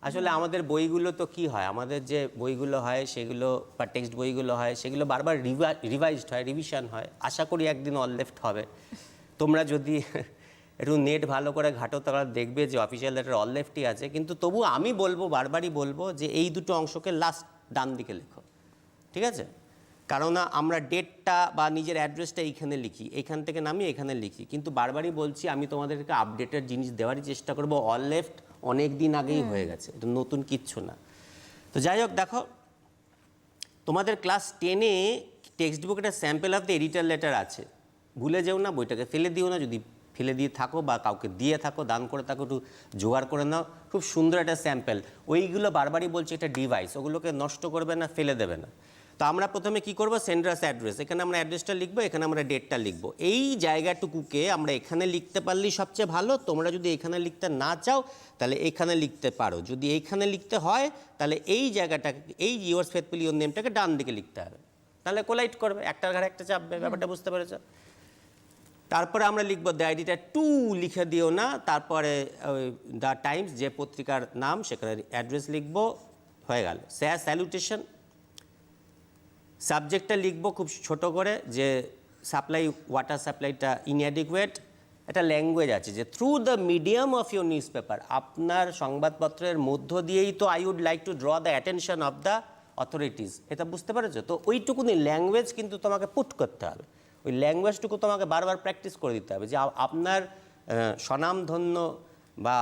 আসলে আমাদের বইগুলো তো কি হয়, আমাদের যে বইগুলো হয় সেগুলো, বা টেক্সট বইগুলো হয়, সেগুলো বারবার রিভাইজড হয়, রিভিশন হয়। আশা করি একদিন অল লেফট হবে। তোমরা যদি একটু নেট ভালো করে ঘাটো, তারা দেখবে যে অফিসিয়াল লেটার অল লেফটই আছে। কিন্তু তবু আমি বলবো, বারবারই বলবো, যে এই দুটো অংশকে লাস্ট ডান দিকে লেখো, ঠিক আছে? কারণ আমরা ডেটটা বা নিজের অ্যাড্রেসটা এইখানে লিখি, এইখান থেকে নামিয়ে এখানে লিখি, কিন্তু বারবারই বলছি আমি তোমাদেরকে আপডেটেড জিনিস দেওয়ারই চেষ্টা করব। অল লেফট অনেক দিন আগেই হয়ে গেছে, এটা নতুন কিচ্ছু না। তো যাই হোক, দেখো তোমাদের ক্লাস 10-এ টেক্সট বুক একটা sample of the editor letter আছে, ভুলে যেও না, বইটাকে ফেলে দিও না। যদি ফেলে দিয়ে থাকো বা কাউকে দিয়ে থাকো, দান করে থাকো, একটু জোগাড় করে নাও। খুব সুন্দর একটা স্যাম্পল, ওইগুলো বারবারই বলছি একটা ডিভাইস, ওগুলোকে নষ্ট করবে না, ফেলে দেবে না। তো আমরা প্রথমে কি করব, সেন্ডার্স অ্যাড্রেস, এখানে আমরা অ্যাড্রেসটা লিখবো, এখানে আমরা ডেটটা লিখবো। এই জায়গাটুকুকে আমরা এখানে লিখতে পারলেই সবচেয়ে ভালো। তোমরা যদি এখানে লিখতে না চাও তাহলে এখানে লিখতে পারো। যদি এইখানে লিখতে হয় তাহলে এই জায়গাটাকে, এই ইয়োর্স ফেথফুলি ইওর নেমটাকে ডান দিকে লিখতে হবে, তাহলে কোলাইট করবে, একটার ঘাড়ে একটা চাপবে। ব্যাপারটা বুঝতে পেরেছ? তারপরে আমরা লিখবো দ্য আইডিটা টু, লিখে দিও না, তারপরে দ্য টাইমস যে পত্রিকার নাম সেখানে অ্যাড্রেস লিখবো, হয়ে গেল। স্যালুটেশন, সাবজেক্টটা লিখবো খুব ছোট করে যে সাপ্লাই, ওয়াটার সাপ্লাইটা ইনঅ্যাডিকুয়েট। একটা ল্যাঙ্গুয়েজ আছে যে through the medium of your newspaper, আপনার সংবাদপত্রের মধ্য দিয়েই তো I would like to draw the attention of the authorities, এটা বুঝতে পেরেছো? তো ওইটুকুনি ল্যাঙ্গুয়েজ কিন্তু তোমাকে পুট করতে হবে, ওই ল্যাঙ্গুয়েজটুকু তোমাকে বারবার প্র্যাকটিস করে দিতে হবে যে আপনার স্বনামধন্য বা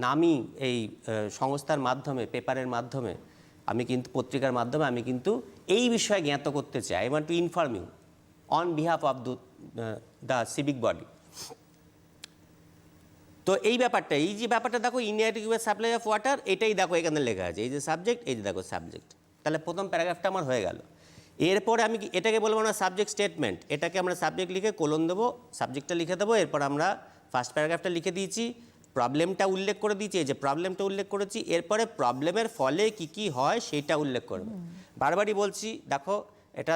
নামী এই সংস্থার মাধ্যমে, পেপারের মাধ্যমে, আমি কিন্তু পত্রিকার মাধ্যমে আমি কিন্তু এই বিষয়ে জ্ঞাত করতে চাই। I want to inform you on behalf of the civic body. তো এই ব্যাপারটা, এই যে ব্যাপারটা দেখো, ইনঅ্যাডিকুয়েট সাপ্লাই অফ ওয়াটার, এটাই দেখো এখানে লেখা আছে, এই যে সাবজেক্ট, এই যে দেখো সাবজেক্ট। তাহলে প্রথম প্যারাগ্রাফটা আমার হয়ে গেল। এরপরে আমি এটাকে বলবো না সাবজেক্ট স্টেটমেন্ট, এটাকে আমরা সাবজেক্ট লিখে কোলন দেবো, সাবজেক্টটা লিখে দেবো। এরপর আমরা ফার্স্ট প্যারাগ্রাফটা লিখে দিয়েছি, প্রবলেমটা উল্লেখ করে দিয়েছি, এই যে প্রবলেমটা উল্লেখ করেছি। এরপরে প্রবলেমের ফলে কি কি হয় সেটা উল্লেখ করবে। বারবারই বলছি, দেখো এটা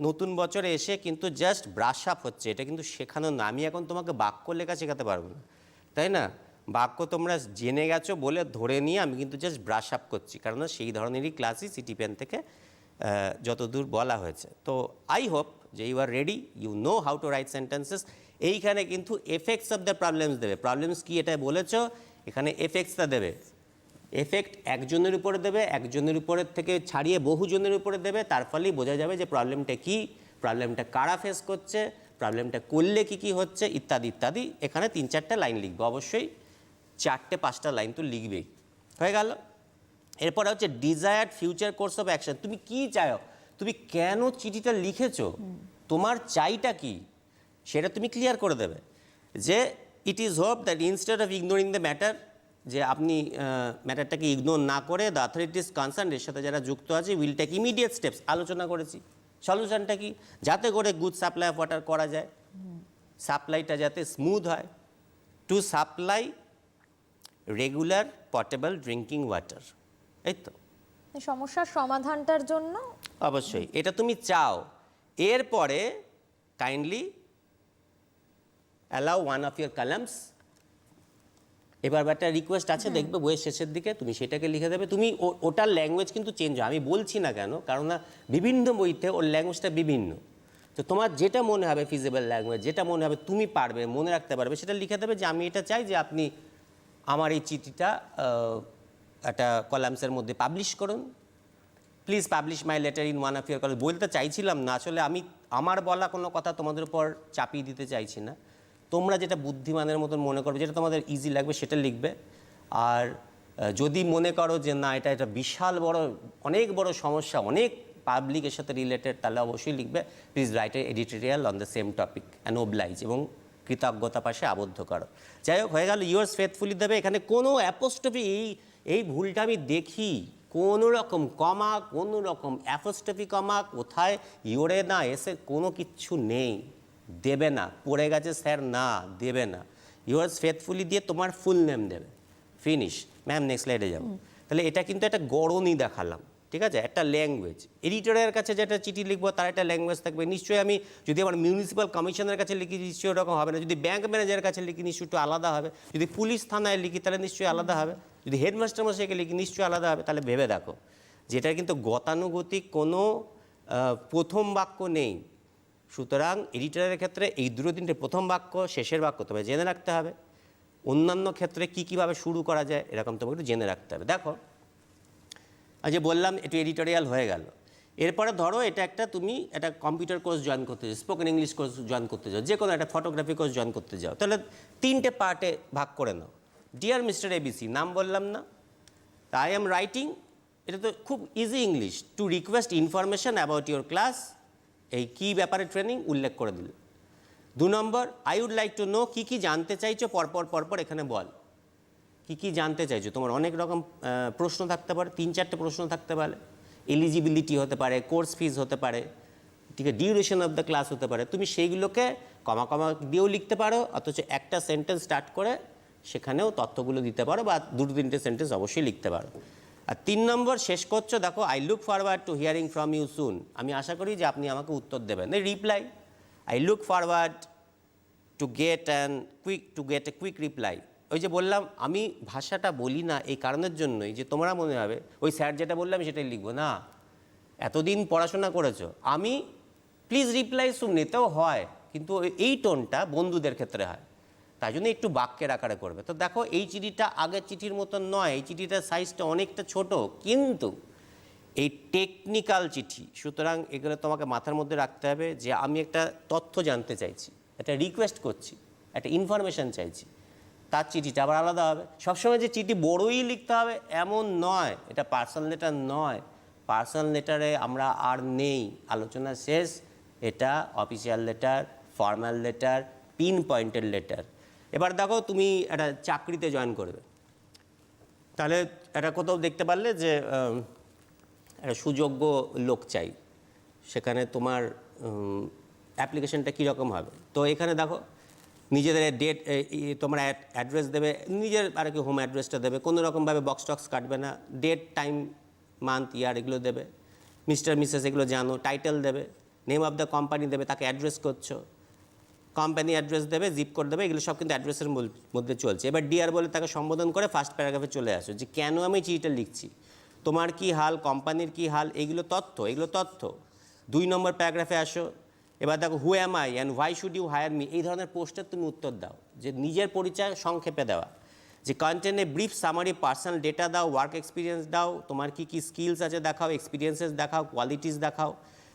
নতুন বছরে এসে কিন্তু জাস্ট ব্রাশ আপ হচ্ছে, এটা কিন্তু শেখানো না। আমি এখন তোমাকে বাক্য লেখা শেখাতে পারবো না, তাই না? বাক্য তোমরা জেনে গেছো বলে ধরে নিয়ে আমি কিন্তু জাস্ট ব্রাশ আপ করছি, কারণ সেই ধরনেরই ক্লাসই সিটি পেন থেকে যতদূর বলা হয়েছে। তো আই হোপ যে you are ready, you know how to write sentences. এইখানে কিন্তু এফেক্টস অফ দ্য প্রবলেমস দেবে। প্রবলেমস কি এটা বলেছ, এখানে এফেক্টসটা দেবে। এফেক্ট একজনের উপরে দেবে, একজনের উপরের থেকে ছাড়িয়ে বহুজনের উপরে দেবে, তার ফলেই বোঝা যাবে যে প্রবলেমটা কি, প্রবলেমটা কারা ফেস করছে, প্রবলেমটা করলে কি কি হচ্ছে, ইত্যাদি ইত্যাদি। এখানে 3-4টা লাইন লিখবে, অবশ্যই 4-5টা লাইন তো লিখবেই। হয়ে গেল। এরপরে হচ্ছে desired future course of action. তুমি কি চাও, তুমি কেন চিঠিটা লিখেছো, তোমার চাইটা কি, সেটা তুমি ক্লিয়ার করে দেবে। যে it is hope that instead of ignoring the matter, যে আপনি ম্যাটারটাকে ইগনোর না করে দ্য অথরিটিস কনসার্ন, এর সাথে যারা যুক্ত আছে, উইল টেক ইমিডিয়েট স্টেপস, আলোচনা করেছি। সলিউশনটা কি, যাতে করে গুড সাপ্লাই অফ ওয়াটার করা যায়, সাপ্লাইটা যাতে স্মুথ হয়, to supply regular potable drinking water. এই তো এই সমস্যার সমাধানটার জন্য অবশ্যই এটা তুমি চাও। এরপরে kindly allow one of your columns, এবার একটা রিকোয়েস্ট আছে দেখবে বইয়ের শেষের দিকে, তুমি সেটাকে লিখে দেবে। তুমি ওটার ল্যাঙ্গুয়েজ কিন্তু চেঞ্জ হয়, আমি বলছি না কেন, কারণ না বিভিন্ন বইতে ওর ল্যাঙ্গুয়েজটা বিভিন্ন। তো তোমার যেটা মনে হবে ফিজিবল ল্যাঙ্গুয়েজ, যেটা মনে হবে তুমি পারবে, মনে রাখতে পারবে, সেটা লিখে দেবে যে আমি এটা চাই যে আপনি আমার এই চিঠিটা একটা কলামসের মধ্যে পাবলিশ করুন, please publish my letter in one of your columns. বলতে চাইছিলাম না, আসলে আমি আমার বলা কোনো কথা তোমাদের উপর চাপিয়ে দিতে চাইছি না। তোমরা যেটা বুদ্ধিমানের মতন মনে করবে, যেটা তোমাদের ইজি লাগবে সেটা লিখবে। আর যদি মনে করো যে না এটা এটা বিশাল বড়, অনেক বড় সমস্যা, অনেক পাবলিকের সাথে রিলেটেড, তাহলে অবশ্যই লিখবে please write a editorial on the same topic and oblige, এবং কৃতজ্ঞতা পাশে আবদ্ধ করো। যাই হোক, হয়ে গেল। ইয়োর্স ফেথফুলি দেবে। এখানে কোনো অ্যাপোস্ট্রফি, এই ভুলটা আমি দেখি, কোনো রকম কমা, কোনো রকম অ্যাপোস্ট্রফি কমা, কোথায় ইয়োরে না এসে কোনো কিচ্ছু নেই, দেবে না। পড়ে গেছে স্যার, না দেবে না। ইয়োর্স ফেথফুলি দিয়ে তোমার ফুল নেম দেবে, ফিনিশ। ম্যাম নেক্সট স্লাইডে যাবো। তাহলে এটা কিন্তু একটা গড়নই দেখালাম, ঠিক আছে? একটা ল্যাঙ্গুয়েজ, এডিটরের কাছে যেটা চিঠি লিখবো তার একটা ল্যাঙ্গুয়েজ থাকবে। নিশ্চয়ই আমি যদি আমার মিউনিসিপ্যাল কমিশনের কাছে লিখি নিশ্চয়ই ওরকম হবে না, যদি ব্যাংক ম্যানেজারের কাছে লিখি নিশ্চয়ই একটু আলাদা হবে, যদি পুলিশ থানায় লিখি তাহলে নিশ্চয়ই আলাদা হবে, যদি হেডমাস্টার মশাইকে লিখি নিশ্চয়ই আলাদা হবে। তাহলে ভেবে দেখো, যেটা কিন্তু গতানুগতিক কোনো প্রথম বাক্য নেই। সুতরাং এডিটরের ক্ষেত্রে এই 2-3টে প্রথম বাক্য, শেষের বাক্য তবে জেনে রাখতে হবে। অন্যান্য ক্ষেত্রে কীভাবে শুরু করা যায় এরকম তোমাকে একটু জেনে রাখতে হবে। দেখো, আজ যে বললাম একটু এডিটোরিয়াল হয়ে গেল। এরপরে ধরো এটা একটা তুমি একটা কম্পিউটার কোর্স জয়েন করতে যাও, স্পোকেন ইংলিশ কোর্স জয়েন করতে যাও, যে কোনো একটা ফটোগ্রাফি কোর্স জয়েন করতে যাও, তাহলে 3টে পার্টে ভাগ করে নাও। ডিয়ার মিস্টার এবিসি, নাম বললাম না, আই এম রাইটিং, এটা তো খুব easy English, to request information about your class, এই কী ব্যাপারে ট্রেনিং উল্লেখ করে দিল। 2 নম্বর, I would like to know, কী কী জানতে চাইছো পরপর এখানে বল, কী কী জানতে চাইছো। তোমার অনেক রকম প্রশ্ন থাকতে পারে, 3-4টে প্রশ্ন থাকতে পারে, এলিজিবিলিটি হতে পারে, কোর্স ফিজ হতে পারে, ঠিক আছে, ডিউরেশন অফ দ্য ক্লাস হতে পারে। তুমি সেইগুলোকে কমা দিয়েও লিখতে পারো, অথচ একটা সেন্টেন্স স্টার্ট করে সেখানেও তথ্যগুলো দিতে পারো, বা 2-3টে সেন্টেন্স অবশ্যই লিখতে পারো। আর 3 নম্বর শেষ করছো, দেখো, I look forward to hearing from you soon, আমি আশা করি যে আপনি আমাকে উত্তর দেবেন। Reply, I look forward to get a quick reply. ওই যে বললাম আমি ভাষাটা বলি না এই কারণের জন্যই যে তোমরা মনে হবে ওই স্যার যেটা বললাম সেটাই লিখবো না, এতদিন পড়াশোনা করেছো, আমি প্লিজ রিপ্লাই সুন নিতেও হয়, কিন্তু এই টোনটা বন্ধুদের ক্ষেত্রে হয়, তাই জন্য একটু বাক্যের আকারে করবে। তো দেখো এই চিঠিটা আগের চিঠির মতন নয়, এই চিঠিটার সাইজটা অনেকটা ছোট, কিন্তু এই টেকনিক্যাল চিঠি, সুতরাং এগুলো তোমাকে মাথার মধ্যে রাখতে হবে যে আমি একটা তথ্য জানতে চাইছি, একটা রিকোয়েস্ট করছি, একটা ইনফরমেশান চাইছি, তার চিঠিটা আবার আলাদা হবে। সবসময় যে চিঠি বড়ই লিখতে হবে এমন নয়, এটা পার্সোনাল লেটার নয়, পার্সোনাল লেটারে আমরা আর নেই, আলোচনা শেষ। এটা official letter, formal letter, pin pointed letter. এবার দেখো তুমি একটা চাকরিতে জয়েন করবে, তাহলে এটা কোথাও দেখতে পারলে যে একটা সুযোগ্য লোক চাই, সেখানে তোমার অ্যাপ্লিকেশনটা কীরকম হবে। তো এখানে দেখো নিজেদের ডেট, তোমরা অ্যাড্রেস দেবে, নিজের আর কি হোম অ্যাড্রেসটা দেবে, কোনো রকমভাবে বক্স টক্স কাটবে না, ডেট, টাইম, মান্থ, ইয়ার এগুলো দেবে, মিস্টার মিসেস এগুলো জানো, টাইটেল দেবে, নেম অফ দ্য কোম্পানি দেবে, তাকে অ্যাড্রেস করছো, কোম্পানি অ্যাড্রেস দেবে, জিপ কোড দেবে, এগুলো সব কিন্তু অ্যাড্রেসের মধ্যে চলছে। এবার ডিয়ার বলে তাকে সম্বোধন করে ফার্স্ট প্যারাগ্রাফে চলে আসো যে কেন আমি চিঠিটা লিখছি, তোমার কি হাল, কোম্পানির কি হাল, এগুলো তথ্য। 2 নম্বর প্যারাগ্রাফে আসো। এবার দেখো, who am I and why should you hire me, এই ধরনের প্রশ্নের তুমি উত্তর দাও, যে নিজের পরিচয় সংক্ষেপে দেওয়া, যে কন্টেন্টে ব্রিফ সামারি পার্সোনাল ডেটা দাও, ওয়ার্ক এক্সপিরিয়েন্স দাও, তোমার কি কি স্কিলস আছে দেখাও, এক্সপিরিয়েন্সেস দেখাও, কোয়ালিটিস দেখাও।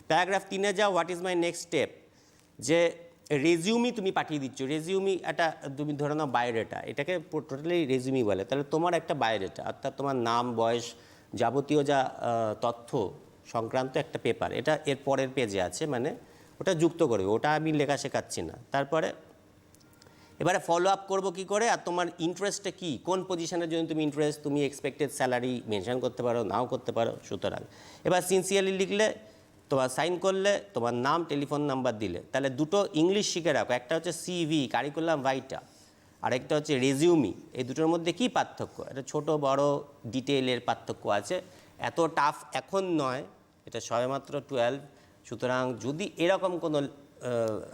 প্যারাগ্রাফ 3-এ যাও, what is my next step, যে রেজিউমি তুমি পাঠিয়ে দিচ্ছ, রেজিউমি একটা তুমি ধরে নাও বায়োডেটা, এটাকে টোটালি রেজিউমি বলে, তাহলে তোমার একটা বায়োডেটা, অর্থাৎ তোমার নাম, বয়স, যাবতীয় যা তথ্য সংক্রান্ত একটা পেপার, এটা এর পরের পেজে আছে, মানে ওটা যুক্ত করবে, ওটা আমি লেখা শেখাচ্ছি না। তারপরে এবারে ফলো আপ করবো কী করে, আর তোমার ইন্টারেস্টটা কী, কোন পজিশনের জন্য তুমি ইন্টারেস্ট, তুমি এক্সপেক্টেড স্যালারি মেনশন করতে পারো, নাও করতে পারো। সুতরাং এবার সিনসিয়ারলি লিখলে, তোমার সাইন করলে, তোমার নাম, টেলিফোন নাম্বার দিলে, তাহলে দুটো ইংলিশ শিখে রাখো, একটা হচ্ছে সিভি, কারিকুলাম ভাইটা, আর একটা হচ্ছে রেজিউমি। এই দুটোর মধ্যে কী পার্থক্য, এটা ছোট বড় ডিটেইলের পার্থক্য আছে, এত টাফ এখন নয়, এটা সবেমাত্র 12। সুতরাং যদি এরকম কোনো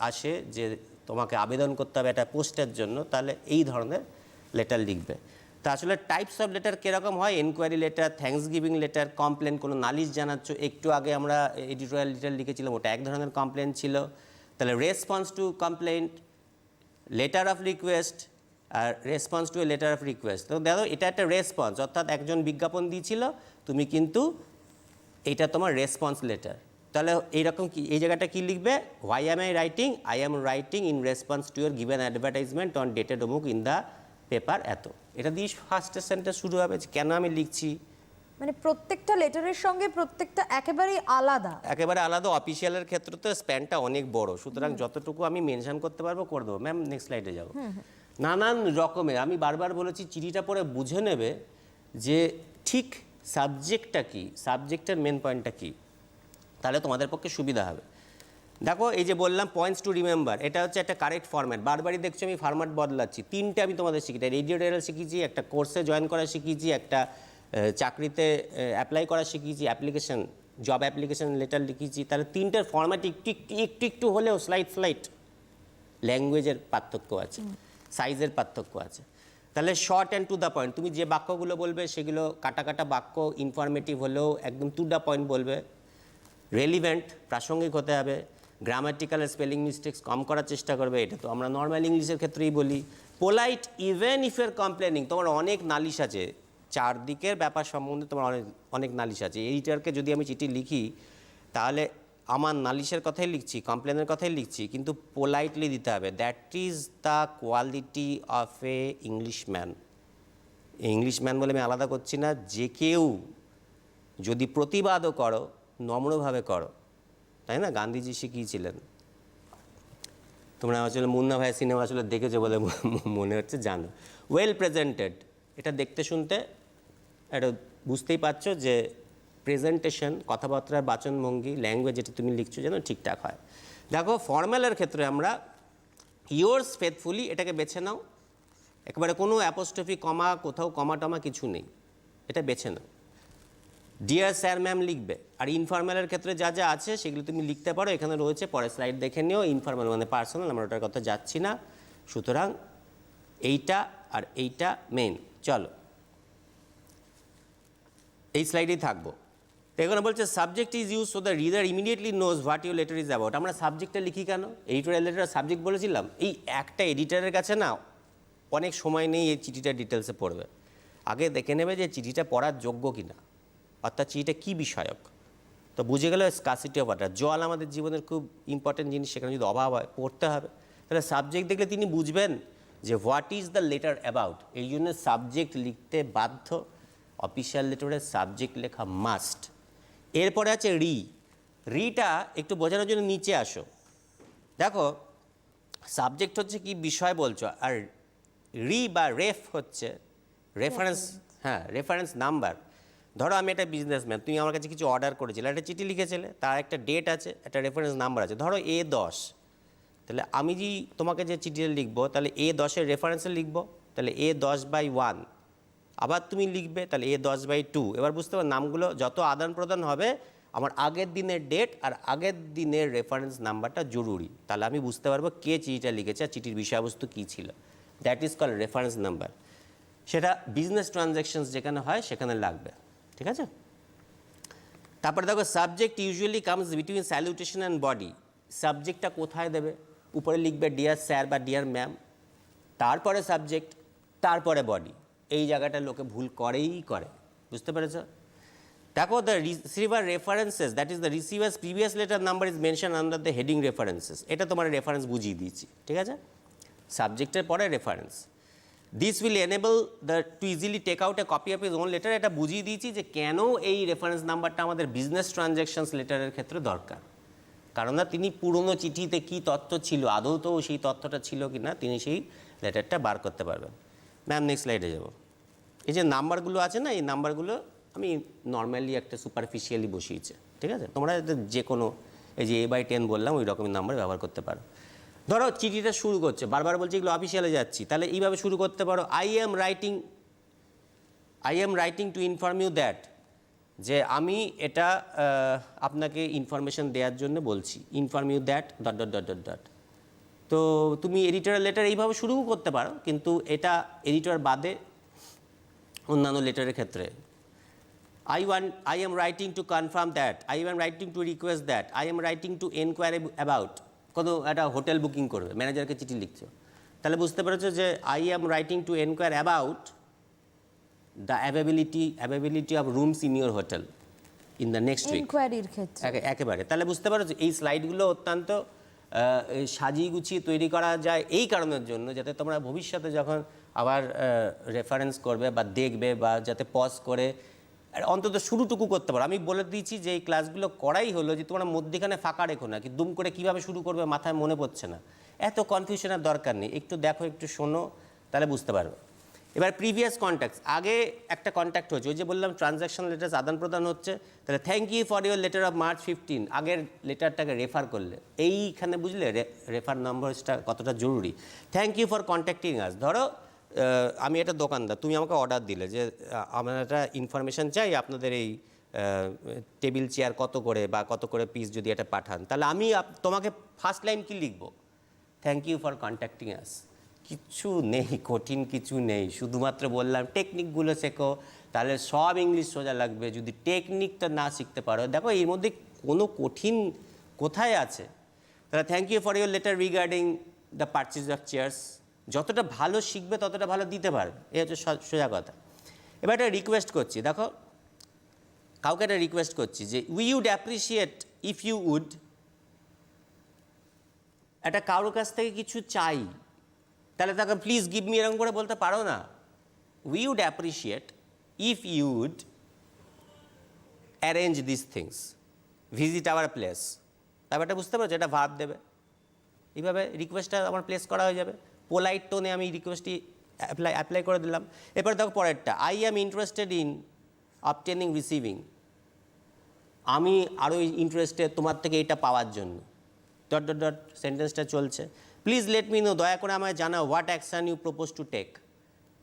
আসে যে তোমাকে আবেদন করতে হবে একটা পোস্টের জন্য, তাহলে এই ধরনের লেটার লিখবে। তা আসলে টাইপস অফ লেটার কীরকম হয়, enquiry letter, thanks giving letter, complain, কোনো নালিশ জানাচ্ছ, একটু আগে আমরা এডিটোরিয়াল লেটার লিখেছিলাম, ওটা এক ধরনের কমপ্লেন ছিল। তাহলে response to complaint, letter of request, আর response to a letter of request. তো দেখো এটা একটা রেসপন্স, অর্থাৎ একজন বিজ্ঞাপন দিয়েছিল, তুমি কিন্তু এইটা তোমার রেসপন্স লেটার। তাহলে এইরকম কি এই জায়গাটা কী লিখবে, why am I writing, I am writing in response to your given advertisement on dated অমুক ইন দ্য পেপার এত। এটা দিয়ে ফার্স্ট সেন্টেন্স শুরু হবে, যে কেন আমি লিখছি। মানে প্রত্যেকটা লেটারের সঙ্গে প্রত্যেকটা একেবারেই আলাদা, একেবারে আলাদা। অফিসিয়ালের ক্ষেত্রে তো স্প্যানটা অনেক বড়, সুতরাং যতটুকু আমি মেনশন করতে পারবো করে দেবো। ম্যাম নেক্সট স্লাইডে যাবো। নানান রকমের, আমি বারবার বলেছি চিঠিটা পড়ে বুঝে নেবে যে ঠিক সাবজেক্টটা কী, সাবজেক্টের মেন পয়েন্টটা কী, তাহলে তোমাদের পক্ষে সুবিধা হবে। দেখো এই যে বললাম পয়েন্টস টু রিমেম্বার, এটা হচ্ছে একটা কারেক্ট ফরম্যাট, বারবারই দেখছো আমি ফরম্যাট বদলাচ্ছি। 3টে আমি তোমাদের শিখি, এডিটোরিয়াল শিখিয়েছি, একটা কোর্সে জয়েন করা শিখিয়েছি, একটা চাকরিতে অ্যাপ্লাই করা শিখিয়েছি, অ্যাপ্লিকেশন, জব অ্যাপ্লিকেশন লেটার লিখিয়েছি। তাহলে 3টের ফরম্যাট একটু হলেও স্লাইট ল্যাঙ্গুয়েজের পার্থক্য আছে, সাইজের পার্থক্য আছে। তাহলে short and to the point, তুমি যে বাক্যগুলো বলবে সেগুলো কাটা বাক্য, ইনফরমেটিভ হলেও একদম টু দ্য পয়েন্ট বলবে। রেলিভেন্ট, প্রাসঙ্গিক হতে হবে। গ্রামাটিক্যাল স্পেলিং মিস্টেক্স কম করার চেষ্টা করবে, এটা তো আমরা নর্মাল ইংলিশের ক্ষেত্রেই বলি। Polite, even if your complaining, তোমার অনেক নালিশ আছে, চারদিকের ব্যাপার সম্বন্ধে তোমার অনেক নালিশ আছে। এইটারকে যদি আমি চিঠি লিখি তাহলে আমার নালিশের কথাই লিখছি, কমপ্লেনের কথাই লিখছি, কিন্তু পোলাইটলি দিতে হবে। That is the quality of A Englishman. Englishman বলে আমি আলাদা করছি না, যে কেউ যদি প্রতিবাদও করো নম্রভাবে করো, তাই না? গান্ধীজি শিখিয়েছিলেন। তোমরা আসলে মুন্না ভাই সিনেমা আসলে দেখেছো বলে মনে হচ্ছে, জানো। ওয়েল প্রেজেন্টেড, এটা দেখতে শুনতে এটা বুঝতেই পারছো যে প্রেজেন্টেশন, কথাবার্তার বাচনভঙ্গি, ল্যাঙ্গুয়েজ যেটা তুমি লিখছো যেন ঠিকঠাক হয়। দেখো ফর্মালের ক্ষেত্রে আমরা ইয়োর্স ফেথফুলি এটাকে বেছে নাও, একেবারে কোনো অ্যাপোস্ট্রফি কমা, কোথাও কমা টমা কিছু নেই, এটা বেছে নাও। ডিয়ার স্যার ম্যাম লিখবে। আর ইনফর্মালের ক্ষেত্রে যা যা আছে সেগুলো তুমি লিখতে পারো, এখানে রয়েছে, পরে স্লাইড দেখে নিও। ইনফর্মাল মানে পার্সোনাল, আমরা ওটার কথা যাচ্ছি না। সুতরাং এইটা আর এইটা মেইন। চলো এই স্লাইডেই থাকবো। তো এখানে বলছে subject is use so the reader immediately knows what your letter is about. আমরা সাবজেক্টটা লিখি কেন? এডিটোরিয়াল লেটার সাবজেক্ট বলেছিলাম। এই একটা এডিটারের কাছে না অনেক সময় নেই এই চিঠিটা ডিটেলসে পড়বে। আগে দেখে নেবে যে চিঠিটা পড়ার যোগ্য কিনা, অর্থাৎ চিঠিটা কী বিষয়ক। তো বুঝে গেল স্কারসিটি অফ ওয়াটার, জল আমাদের জীবনের খুব ইম্পর্টেন্ট জিনিস, সেখানে যদি অভাব হয় পড়তে হবে। তাহলে সাবজেক্ট দেখলে তিনি বুঝবেন যে what is the letter about. এই জন্য সাবজেক্ট লিখতে বাধ্য, অফিসিয়াল লেটারের সাবজেক্ট লেখা মাস্ট। এরপরে আছে রিটা একটু বোঝানোর জন্য নিচে আসো। দেখো সাবজেক্ট হচ্ছে কি বিষয় বলছো, আর বা রেফ হচ্ছে রেফারেন্স। হ্যাঁ, রেফারেন্স নাম্বার। ধরো আমি একটা বিজনেসম্যান, তুমি আমার কাছে কিছু অর্ডার করেছিলে, একটা চিঠি লিখেছিলে, তার একটা ডেট আছে, একটা রেফারেন্স নাম্বার আছে, ধরো A10। তাহলে আমি যে তোমাকে যে চিঠিটা লিখবো, তাহলে A10-এর রেফারেন্সে লিখবো, তাহলে A10/1। আবার তুমি লিখবে, তাহলে A10/2। এবার বুঝতে পারো নামগুলো যত আদান প্রদান হবে, আমার আগের দিনের ডেট আর আগের দিনের রেফারেন্স নাম্বারটা জরুরি। তাহলে আমি বুঝতে পারবো কে চিঠিটা লিখেছে আর চিঠির বিষয়বস্তু কী ছিল। That is called reference number. সেটা বিজনেস ট্রানজ্যাকশনস যেখানে হয় সেখানে লাগবে, ঠিক আছে? তারপরে দেখো subject usually comes between salutation and body. সাবজেক্টটা কোথায় দেবে? উপরে লিখবে ডিয়ার স্যার বা ডিয়ার ম্যাম, তারপরে সাবজেক্ট, তারপরে বডি। এই জায়গাটা লোকে ভুল করেই করে, বুঝতে পেরেছ? দেখো the receiver references, that is the receiver's previous letter number is mention under the heading references. এটা তোমার রেফারেন্স বুঝিয়ে দিয়েছি, ঠিক আছে? সাবজেক্টের পরে reference. This will enable the to easily take out a copy of his own letter. এটা বুঝিয়ে দিয়েছি যে কেন এই রেফারেন্স নাম্বারটা আমাদের বিজনেস ট্রানজ্যাকশনস লেটারের ক্ষেত্রে দরকার। কারণ না তিনি পুরনো চিঠিতে কী তথ্য ছিল, আদৌ তো সেই তথ্যটা ছিল কি না, তিনি সেই লেটারটা বার করতে পারবেন। ম্যাম নেক্সট স্লাইডে যাব। এই যে নাম্বারগুলো আছে না, এই নাম্বারগুলো আমি নর্মালি একটা সুপারফিশিয়ালি বসিয়েছি, ঠিক আছে? তোমরা যে কোনো এই যে A/10 বললাম ওই রকমের নাম্বার ব্যবহার করতে পারো। ধরো চিঠিটা শুরু করছে, বারবার বলছি এগুলো অফিসিয়ালে যাচ্ছি, তাহলে এইভাবে শুরু করতে পারো। I am writing to inform you that, যে আমি এটা আপনাকে ইনফরমেশন দেওয়ার জন্য বলছি। ইনফর্ম ইউ দ্যাট ... তো তুমি এডিটরের লেটার এইভাবে শুরুও করতে পারো, কিন্তু এটা এডিটর বাদে অন্যান্য লেটারের ক্ষেত্রে I am writing to confirm that, I am writing to request that, I am writing to enquire about। কোনো একটা হোটেল বুকিং করবে, ম্যানেজারকে চিঠি লিখছো, তাহলে বুঝতে পেরেছো যে I am writing to enquire about the availability of rooms in your hotel in the next week। ইনকোয়ারির ক্ষেত্রে একেবারে। তাহলে বুঝতে পারছো এই স্লাইডগুলো অত্যন্ত সাজিয়ে গুছিয়ে তৈরি করা যায় এই কারণের জন্য, যাতে তোমরা ভবিষ্যতে যখন আবার রেফারেন্স করবে বা দেখবে, বা যাতে পজ করে অন্তত শুরুটুকু করতে পারো। আমি বলে দিয়েছি যে এই ক্লাসগুলো করাই হলো যে তোমরা মধ্যেখানে ফাঁকা রেখো না, কি দুম করে কীভাবে শুরু করবে মাথায় মনে পড়ছে না, এত কনফিউশনের দরকার নেই। একটু দেখো, একটু শোনো, তাহলে বুঝতে পারবে। এবার প্রিভিয়াস কন্ট্যাক্টস, আগে একটা কন্ট্যাক্ট হচ্ছে, ওই যে বললাম ট্রানজ্যাকশন লেটার আদান প্রদান হচ্ছে, তাহলে thank you for your letter of March 15, আগের লেটারটাকে রেফার করলে এইখানে বুঝলে রেফার নম্বরটা কতটা জরুরি। থ্যাংক ইউ ফর কন্ট্যাক্টিং আস। ধরো আমি একটা দোকানদার, তুমি আমাকে অর্ডার দিলে যে আমার একটা ইনফরমেশান চাই, আপনাদের এই টেবিল চেয়ার কত করে বা কত করে পিস যদি এটা পাঠান, তাহলে আমি তোমাকে ফার্স্ট লাইন কি লিখবো? থ্যাংক ইউ ফর কন্ট্যাক্টিং আস। কিচ্ছু নেই, কঠিন কিছু নেই, শুধুমাত্র বললাম টেকনিকগুলো শেখো, তাহলে সব ইংলিশ সোজা লাগবে। যদি টেকনিকটা না শিখতে পারো, দেখো এর মধ্যে কোনো কঠিন কোথায় আছে? তাহলে thank you for your letter regarding the purchase of chairs. যতটা ভালো শিখবে ততটা ভালো দিতে পারবে, এই হচ্ছে সোজা কথা। এবার একটা রিকোয়েস্ট করছি, দেখো কাউকে একটা রিকোয়েস্ট করছি যে we would appreciate if you would, একটা কারোর কাছ থেকে কিছু চাই তাহলে তাকে প্লিজ গিভ মি এরকম করে বলতে পারো না। We would appreciate if you would arrange this things, visit our place. ব্যাপারটা বুঝতে পারছো, এটা ভাব দেবে, এইভাবে রিকোয়েস্টটা আমার প্লেস করা হয়ে যাবে। পোলাইট টোনে আমি রিকোয়েস্টটি অ্যাপ্লাই করে দিলাম। এরপর দেখো পরেরটা, I am interested in obtaining receiving, আমি আরও ইন্টারেস্টেড তোমার থেকে এটা পাওয়ার জন্য, ডট ডট ডট সেন্টেন্সটা চলছে। প্লিজ লেট মি নো, দয়া করে আমায় জানাও, what action you propose to take,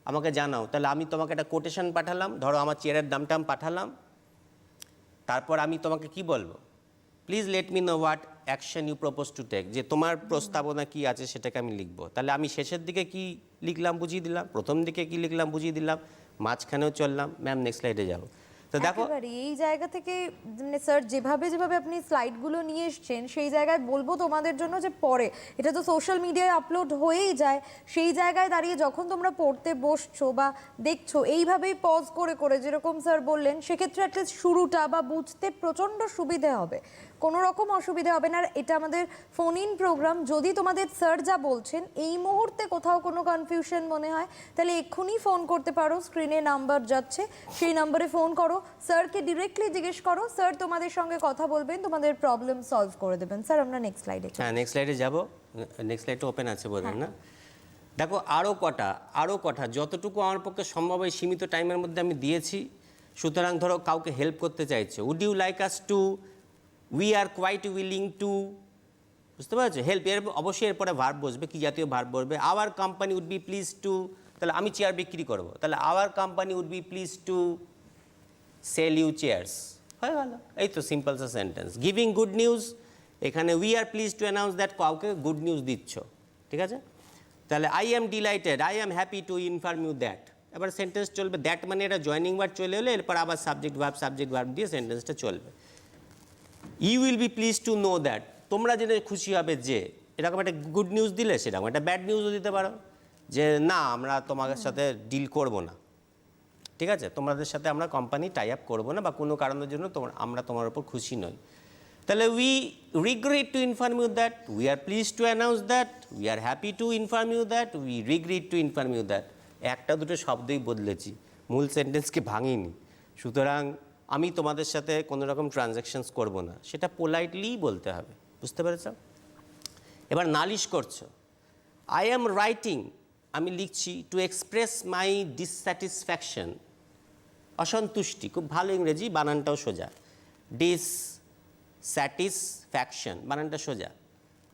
আমাকে জানাও। তাহলে আমি তোমাকে একটা কোটেশন পাঠালাম, ধরো আমার চেয়ারের দামটা আমি পাঠালাম, তারপর আমি তোমাকে কি বলবো, please let me know what action you propose to take, যে তোমার প্রস্তাবনা কি আছে সেটাকে আমি লিখবো। তাহলে আমি শেষের দিকে কি লিখলাম বুঝিয়ে দিলাম, প্রথম দিকে কি লিখলাম বুঝিয়ে দিলাম, মাঝখানেও চললাম। ম্যাম নেক্সট স্লাইডে যাবো। তো দেখো একেবারে এই জায়গা থেকে মানে স্যার যেভাবে যেভাবে আপনি স্লাইডগুলো নিয়ে এসছেন সেই জায়গায় বলবো তোমাদের জন্য যে পরে এটা তো সোশ্যাল মিডিয়ায় আপলোড হয়েই যায়, সেই জায়গায় দাঁড়িয়ে যখন তোমরা পড়তে বসছো বা দেখছো এইভাবেই পজ করে করে যেরকম স্যার বললেন, সেক্ষেত্রে অ্যাটলিস্ট শুরুটা বা বুঝতে প্রচণ্ড সুবিধে হবে, কোনো রকম অসুবিধা হবে না। আর এটা আমাদের ফোন ইন প্রোগ্রাম, যদি তোমাদের স্যার যা বলছেন এই মুহূর্তে কোথাও কোনো কনফিউশন মনে হয় তাহলে এক্ষুনি ফোন করতে পারো, স্ক্রিনে নাম্বার যাচ্ছে সেই নাম্বারে ফোন করো, স্যারকে ডিরেক্টলি জিজ্ঞেস করো, স্যার তোমাদের সঙ্গে কথা বলবেন, তোমাদের প্রবলেম সলভ করে দেবেন। স্যার আমরা নেক্সট স্লাইডে, হ্যাঁ নেক্সট স্লাইডে যাবো। নেক্সট স্লাইডটা ওপেন আছে বোধহয় না? দেখো আরও কটা যতটুকু আমার পক্ষে সম্ভব এই সীমিত টাইমের মধ্যে আমি দিয়েছি। সুতরাং ধরো কাউকে হেল্প করতে চাইছো, would you like us to, we are quite willing to, বুঝতে পারছো? হেল্প এর অবশ্যই এরপরে ভার্ব বসবে, কী জাতীয় ভার্ব বসবে? Our company would be please to, তাহলে আমি চেয়ার বিক্রি করবো, তাহলে our company would be please to sell you chairs, হয়ে গেল। এই তো সিম্পল সা সেন্টেন্স। গিভিং গুড নিউজ, এখানে we are please to announce that কাউকে গুড নিউজ দিচ্ছ, ঠিক আছে? তাহলে I am delighted, I am happy to inform you that, এবার সেন্টেন্স চলবে। দ্যাট মানে এটা জয়নিং ওয়ার্ড চলে এলে এরপর আবার সাবজেক্ট ভার্ব দিয়ে সেন্টেন্সটা চলবে। You will be please to know that, তোমরা জেনে খুশি হবে যে, এরকম একটা গুড নিউজ দিলে সেরকম একটা ব্যাড নিউজও দিতে পারো, যে না আমরা তোমাদের সাথে ডিল করব না, ঠিক আছে, তোমাদের সাথে আমরা কোম্পানি টাই আপ করবো না বা কোনো কারণের জন্য আমরা তোমার উপর খুশি নই। তাহলে we regret to inform you that, we are please to announce that, we are happy to inform you that, we regret to inform you that. একটা দুটো শব্দই বদলেছি, মূল সেন্টেন্সকে ভাঙিনি। সুতরাং আমি তোমাদের সাথে কোনো রকম ট্রানজ্যাকশনস করব না, সেটা পোলাইটলিই বলতে হবে, বুঝতে পেরেছ? এবার নালিশ করছো, আই অ্যাম রাইটিং, আমি লিখছি, টু এক্সপ্রেস মাই ডিসস্যাটিসফ্যাকশন, অসন্তুষ্টি, খুব ভালো ইংরেজি, বানানটাও সোজা, ডিসস্যাটিসফ্যাকশন বানানটা সোজা,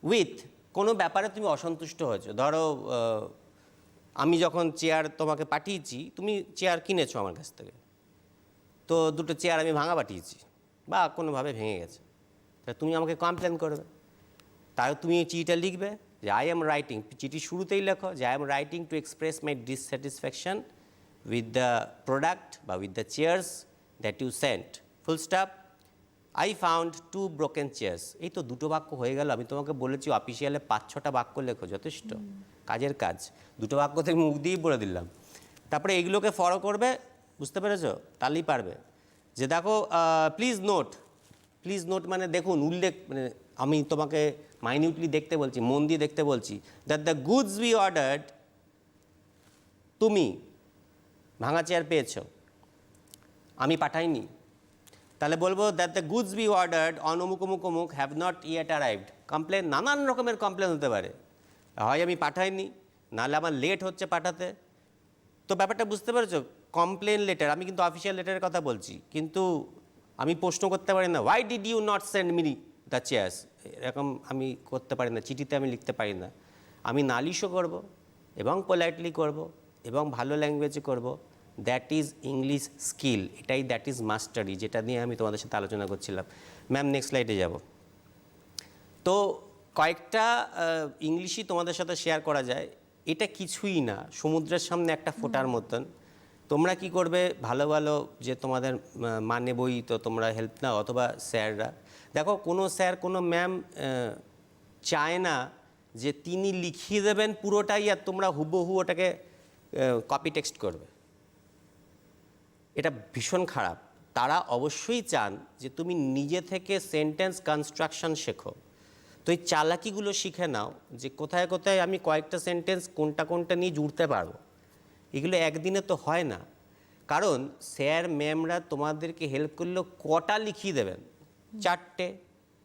উইথ কোনো ব্যাপারে তুমি অসন্তুষ্ট হয়েছো। ধরো আমি যখন চেয়ার তোমাকে পাঠিয়েছি, তুমি চেয়ার কিনেছো আমার কাছ থেকে, তো দুটো চেয়ার আমি ভাঙা পাঠিয়েছি বা কোনোভাবে ভেঙে গেছে, তা তুমি আমাকে কমপ্লেন করবে। তাহলে তুমি এই চিঠিটা লিখবে যে আই এম রাইটিং, চিঠি শুরুতেই লেখো যে I am writing to express my dissatisfaction with the product বা with the chairs that you sent, full stop, I found 2 broken chairs. এই তো দুটো বাক্য হয়ে গেল। আমি তোমাকে বলেছি অফিসিয়ালে 5-6টা বাক্য লেখো, যথেষ্ট, কাজের কাজ। দুটো বাক্য থেকে মুখ দিয়েই বলে দিলাম। তারপরে এইগুলোকে ফলো করবে, বুঝতে পেরেছো? তাহলেই পারবে। যে দেখো প্লিজ নোট মানে দেখুন, উল্লেখ, মানে আমি তোমাকে মাইনিউটলি দেখতে বলছি, মন দিয়ে দেখতে বলছি, that the goods we ordered, তুমি ভাঙা চেয়ার পেয়েছো, আমি পাঠাইনি। তাহলে বলবো that the goods we ordered on অমুক অমুক অমুক have not yet arrived. Complain, নানান রকমের কমপ্লেন হতে পারে, হয় আমি পাঠাইনি, নাহলে আমার লেট হচ্ছে পাঠাতে। তো ব্যাপারটা বুঝতে পেরেছো? কমপ্লেন লেটার, আমি কিন্তু অফিসিয়াল লেটারের কথা বলছি, কিন্তু আমি প্রশ্ন করতে পারি না why did you not send me the chairs, এরকম আমি করতে পারি না, চিঠিতে আমি লিখতে পারি না। আমি নালিশও করব এবং পোলাইটলি করব এবং ভালো ল্যাঙ্গুয়েজে করব। দ্যাট ইজ ইংলিশ স্কিল, এটাই দ্যাট ইজ মাস্টারি, যেটা নিয়ে আমি তোমাদের সাথে আলোচনা করছিলাম। ম্যাম নেক্সট স্লাইডে যাব। তো কয়েকটা ইংলিশই তোমাদের সাথে শেয়ার করা যায়। এটা কিছুই না, সমুদ্রের সামনে একটা ফোঁটার মতন। তোমরা কি করবে, ভালো ভালো যে তোমাদের মানে বই, তো তোমরা হেল্প নাও, অথবা স্যাররা। দেখো কোনো স্যার কোনো ম্যাম চায় না যে তিনি লিখিয়ে দেবেন পুরোটাই আর তোমরা হুবহু ওটাকে কপি টেক্সট করবে। এটা ভীষণ খারাপ। তারা অবশ্যই চান যে তুমি নিজে থেকে সেন্টেন্স কনস্ট্রাকশন শেখো। তো এই চালাকিগুলো শিখে নাও যে কোথায় কোথায় আমি কয়েকটা সেন্টেন্স কোনটা কোনটা নিয়ে জুড়তে পারবো। এগুলো একদিনে তো হয় না, কারণ স্যার ম্যামরা তোমাদেরকে হেল্প করলেও কটা লিখিয়ে দেবেন, 4টে,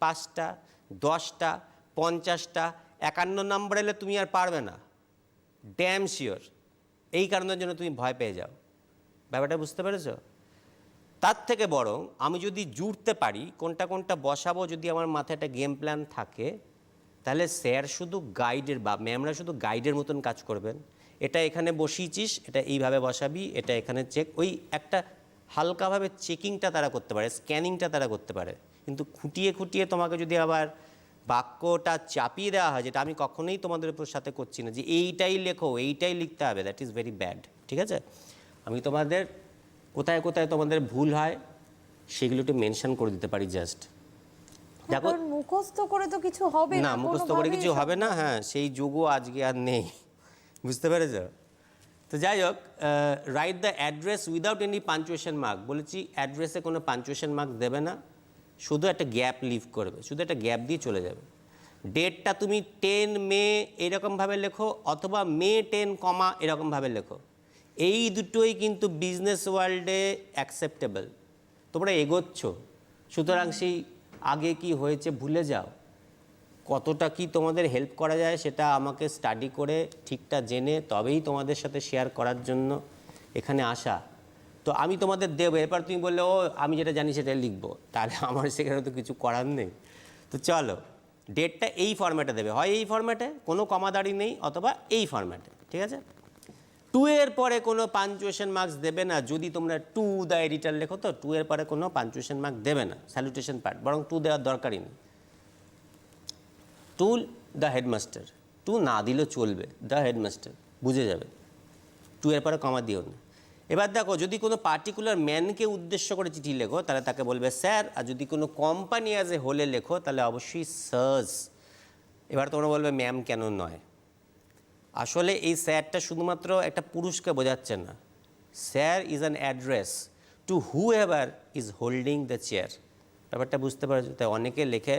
5টা, 10টা, 50টা, 51 নম্বর এলে তুমি আর পারবে না, ড্যাম শিওর। এই কারণের জন্য তুমি ভয় পেয়ে যাও। ব্যাপারটা বুঝতে পেরেছো? তার থেকে বরং আমি যদি জুড়তে পারি কোনটা কোনটা বসাবো, যদি আমার মাথায় একটা গেম প্ল্যান থাকে, তাহলে স্যার শুধু গাইডের বা ম্যামরা শুধু গাইডের মতন কাজ করবেন। এটা এখানে বসিয়েছিস, এটা এইভাবে বসাবি, এটা এখানে চেক, ওই একটা হালকাভাবে চেকিংটা তারা করতে পারে, স্ক্যানিংটা তারা করতে পারে। কিন্তু খুঁটিয়ে খুঁটিয়ে তোমাকে যদি আবার বাক্যটা চাপিয়ে দেওয়া হয়, যেটা আমি কখনোই তোমাদের উপর সাথে করছি না, যে এইটাই লেখো, এইটাই লিখতে হবে, দ্যাট ইজ ভেরি ব্যাড। ঠিক আছে? আমি তোমাদের কোথায় কোথায় তোমাদের ভুল হয় সেগুলো একটু মেনশন করে দিতে পারি জাস্ট। দেখো, কারণ মুখস্থ করে তো কিছু হবে না, না মুখস্থ করে কোনোভাবেই কিছু হবে না, হ্যাঁ সেই যুগও আজকে আর নেই। বুঝতে পেরেছ? তো যাই হোক, write the address without any punctuation mark. বলেছি অ্যাড্রেসে কোনো পাঞ্চুয়েশন মার্ক দেবে না, শুধু একটা গ্যাপ লিভ করবে, শুধু একটা গ্যাপ দিয়ে চলে যাবে। ডেটটা তুমি 10 মে এরকমভাবে লেখো, অথবা মে 10, এরকমভাবে লেখো। এই দুটোই কিন্তু বিজনেস ওয়ার্ল্ডে অ্যাকসেপ্টেবল। তোমরা এগোচ্ছ, সুতরাং সেই আগে কি হয়েছে ভুলে যাও। কতটা কি তোমাদের হেল্প করা যায় সেটা আমাকে স্টাডি করে ঠিকটা জেনে তবেই তোমাদের সাথে শেয়ার করার জন্য এখানে আসা। তো আমি তোমাদের দেবো, এরপর তুমি বললে ও আমি যেটা জানি সেটাই লিখবো, তাহলে আমার সেখানে তো কিছু করার নেই। তো চলো, ডেটটা এই ফরম্যাটে দেবে, হয় এই ফরম্যাটে কোনো কমাদারি নেই, অথবা এই ফরম্যাটে। ঠিক আছে? 2 এর পরে কোনো পাঞ্চুয়েশন মার্কস দেবে না। যদি তোমরা টু দ্য এডিটার লেখো তো 2 এর পরে কোনো পাঞ্চুয়েশন মার্ক দেবে না, স্যালুটেশন পার্ট, বরং 2 দেওয়ার দরকারই নেই। টু দ্য হেডমাস্টার, 2 না দিলেও চলবে, দ্য হেডমাস্টার বুঝে যাবে। 2 এর পরে কমা দিও না। এবার দেখো, যদি কোনো পার্টিকুলার ম্যানকে উদ্দেশ্য করে চিঠি লেখো তাহলে তাকে বলবে স্যার, আর যদি কোনো কোম্পানি অ্যাজ এ হোলে লেখো তাহলে অবশ্যই সার্স। এবার তোমরা বলবে ম্যাম কেন নয়? আসলে এই স্যারটা শুধুমাত্র একটা পুরুষকে বোঝাচ্ছে না, sir is an address to whoever is holding the chair. ব্যাপারটা বুঝতে পারছো? তাই অনেকে লেখে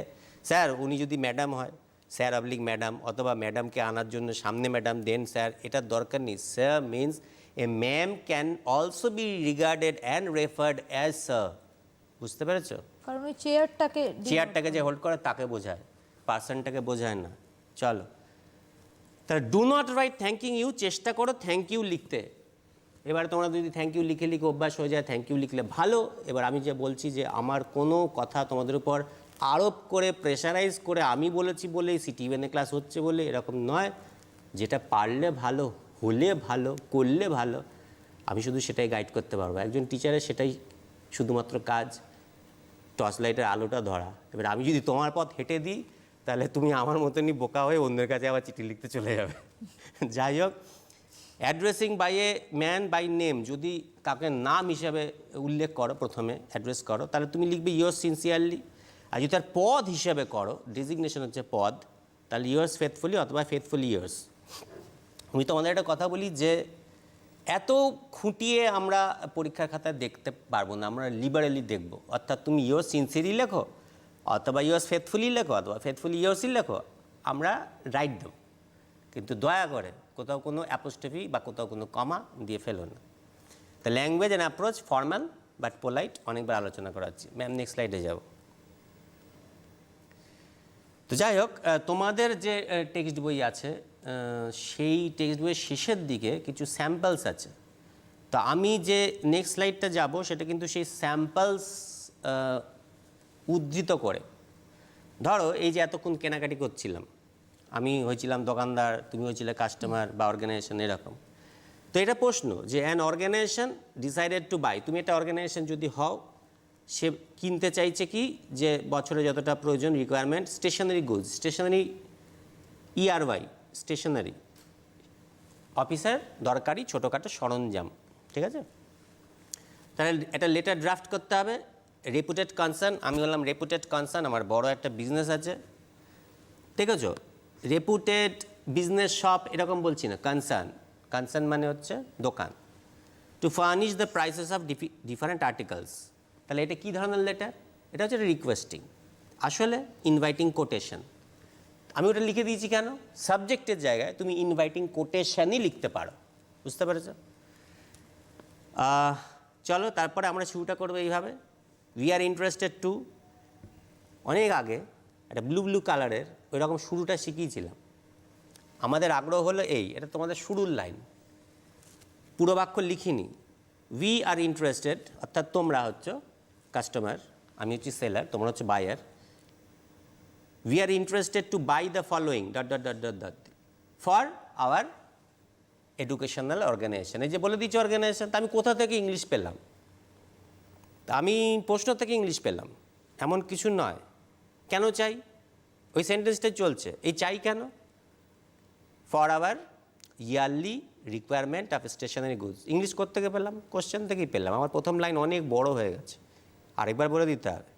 স্যার, উনি যদি ম্যাডাম হয় স্যার অবলিক ম্যাডাম, অথবা ম্যাডামকে আনার জন্য সামনে ম্যাডাম দেন স্যার, এটার দরকার নেই। Sir means a ma'am can also be regarded and referred as sir. বুঝতে পেরেছো? কারণ ওই চেয়ারটাকে যে হোল্ড করে তাকে বোঝায়, পার্সনটাকে বোঝায় না। চলো, তাহলে do not write thanking you, চেষ্টা করো থ্যাংক ইউ লিখতে। এবার তোমরা যদি থ্যাংক ইউ লিখে লিখে অভ্যাস হয়ে যায়, থ্যাংক ইউ লিখলে ভালো। এবার আমি যে বলছি যে আমার কোনো কথা তোমাদের উপর আরোপ করে প্রেশারাইজ করে আমি বলেছি বলে সিটিভেনে ক্লাস হচ্ছে বলে এরকম নয়। যেটা পারলে ভালো, হলে ভালো, করলে ভালো, আমি শুধু সেটাই গাইড করতে পারবো। একজন টিচারের সেটাই শুধুমাত্র কাজ, টর্চ লাইটের আলোটা ধরা। এবার আমি যদি তোমার পথ হেঁটে দিই তাহলে তুমি আমার মতনই বোকা হয়ে অন্যের কাছে আবার চিঠি লিখতে চলে যাবে। যাই হোক, addressing by a man by name, যদি কাকে নাম হিসাবে উল্লেখ করো, প্রথমে অ্যাড্রেস করো, তাহলে তুমি লিখবে ইয়োর্স সিনসিয়ারলি। আর যদি তার পদ হিসাবে করো, ডেজিগনেশন হচ্ছে পদ, তাহলে ইয়োর্স ফেথফুলি অথবা ফেথফুলি ইয়োর্স। আমি তোমাদের একটা কথা বলি যে এত খুঁটিয়ে আমরা পরীক্ষার খাতায় দেখতে পারবো না, আমরা লিবারেলি দেখব। অর্থাৎ তুমি ইয়োর্স সিনসিয়ারলি লেখো, অথবা ইয়োর্স ফেথফুলি লেখো, অথবা ফেথফুলি ইয়োর্সই লেখো, আমরা রাইট দেব। কিন্তু দয়া করে কোথাও কোনো অ্যাপোস্ট্রফি বা কোথাও কোনো কমা দিয়ে ফেলো না। The language and approach formal but polite, অনেকবার আলোচনা করা হচ্ছে। ম্যাম নেক্সট স্লাইডে যাব। তো যাই হোক, তোমাদের যে টেক্সট বই আছে সেই টেক্সট বইয়ের শেষের দিকে কিছু স্যাম্পলস আছে। তো আমি যে নেক্সট স্লাইডটা যাব সেটা কিন্তু সেই স্যাম্পলস উদ্ধৃত করে। ধরো এই যে এতক্ষণ কেনাকাটি করছিলাম, আমি হয়েছিলাম দোকানদার, তুমি হয়েছিলে কাস্টমার বা অর্গানাইজেশন, এরকম। তো এটা প্রশ্ন যে an organisation decided to buy, তুমি একটা অর্গানাইজেশন যদি হও, সে কিনতে চাইছে কি যে বছরে যতটা প্রয়োজন requirement stationery goods, stationery ERY stationery, অফিসের দরকারি ছোটোখাটো সরঞ্জাম। ঠিক আছে? তাহলে একটা লেটার ড্রাফট করতে হবে। রেপুটেড কনসার্ন, আমি বললাম রেপুটেড কনসার্ন, আমার বড় একটা বিজনেস আছে। ঠিক আছে? রেপুটেড বিজনেস শপ এরকম বলছি না, কনসার্ন, কনসার্ন মানে হচ্ছে দোকান। To furnish the prices of different articles, তাহলে এটা কী ধরনের লেটার? এটা হচ্ছে রিকোয়েস্টিং, আসলে ইনভাইটিং কোটেশন। আমি ওটা লিখে দিয়েছি কেন? সাবজেক্টের জায়গায় তুমি ইনভাইটিং কোটেশনই লিখতে পারো, বুঝতে পেরেছ? চলো তারপরে আমরা শুরুটা করবো এইভাবে, উই আর ইন্টারেস্টেড টু। অনেক আগে একটা ব্লু ব্লু কালারের ওই রকম শুরুটা শিখিয়েছিলাম। আমাদের আগ্রহ হলো এই, এটা তোমাদের শুরুর লাইন, পুরো বাক্য লিখিনি। উই আর ইন্টারেস্টেড, অর্থাৎ তোমরা হচ্ছে কাস্টমার, আমি হচ্ছি সেলার, তোমরা হচ্ছে buyer. We are interested to buy the following dot dot dot dot dot for our educational organisation. এই যে বলে দিচ্ছি অর্গানাইজেশন, তা আমি কোথা থেকে ইংলিশ পেলাম? তা আমি প্রশ্ন থেকে ইংলিশ পেলাম এমন কিছু নয়। কেন চাই? ওই সেন্টেন্সটাই চলছে, এই চাই কেন? For our yearly requirement of stationery goods. English কোত্থেকে পেলাম? কোশ্চেন থেকেই পেলাম। আমার প্রথম লাইন অনেক বড় হয়ে গেছে, আরেকবার বলে দিতে হবে।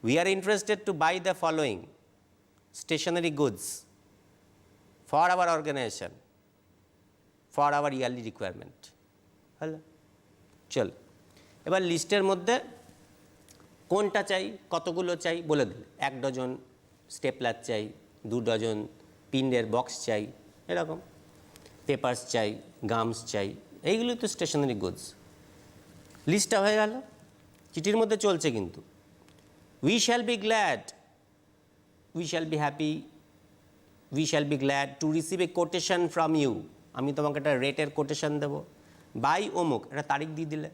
We are interested to buy the following stationery goods for our organisation for our yearly requirement. Hello, চল এবার লিস্টের মধ্যে কোনটা চাই, কতগুলো চাই বলে দিলে। 1 ডজন স্টেপলার চাই, 2 ডজন পিনের বক্স চাই, এরকম পেপারস চাই, গামস চাই, এইগুলো তো স্টেশনারি গুডস। লিস্টটা হয়ে গেল, চিঠির মধ্যে চলছে কিন্তু। We shall be glad, we shall be happy, we shall be glad to receive a quotation from you. আমি তোমাকে একটা রেটের কোটেশন দেবো, বাই অমুক, একটা তারিখ দিয়ে দিলে।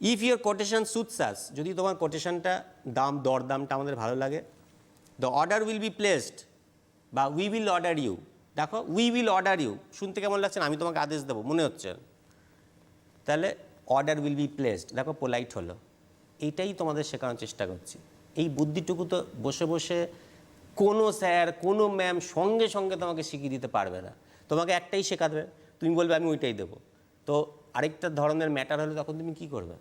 ইফ ইউর কোটেশন সুটস আস, যদি তোমার কোটেশনটা দরদামটা আমাদের ভালো লাগে, the order will be placed, বা উই উইল অর্ডার ইউ। দেখো, উই উইল অর্ডার ইউ শুনতে কেমন লাগছে না? আমি তোমাকে আদেশ দেবো মনে হচ্ছে। তাহলে অর্ডার উইল বি প্লেসড, দেখো পোলাইট হলো। এইটাই তোমাদের শেখানোর চেষ্টা করছি। এই বুদ্ধিটুকু তো বসে বসে কোনো স্যার কোনো ম্যাম সঙ্গে সঙ্গে তোমাকে শিখিয়ে দিতে পারবে না। তোমাকে একটাই শেখাবে, তুমি বলবে আমি ওইটাই দেবো। তো আরেকটা ধরনের ম্যাটার হলে তখন তুমি কী করবে?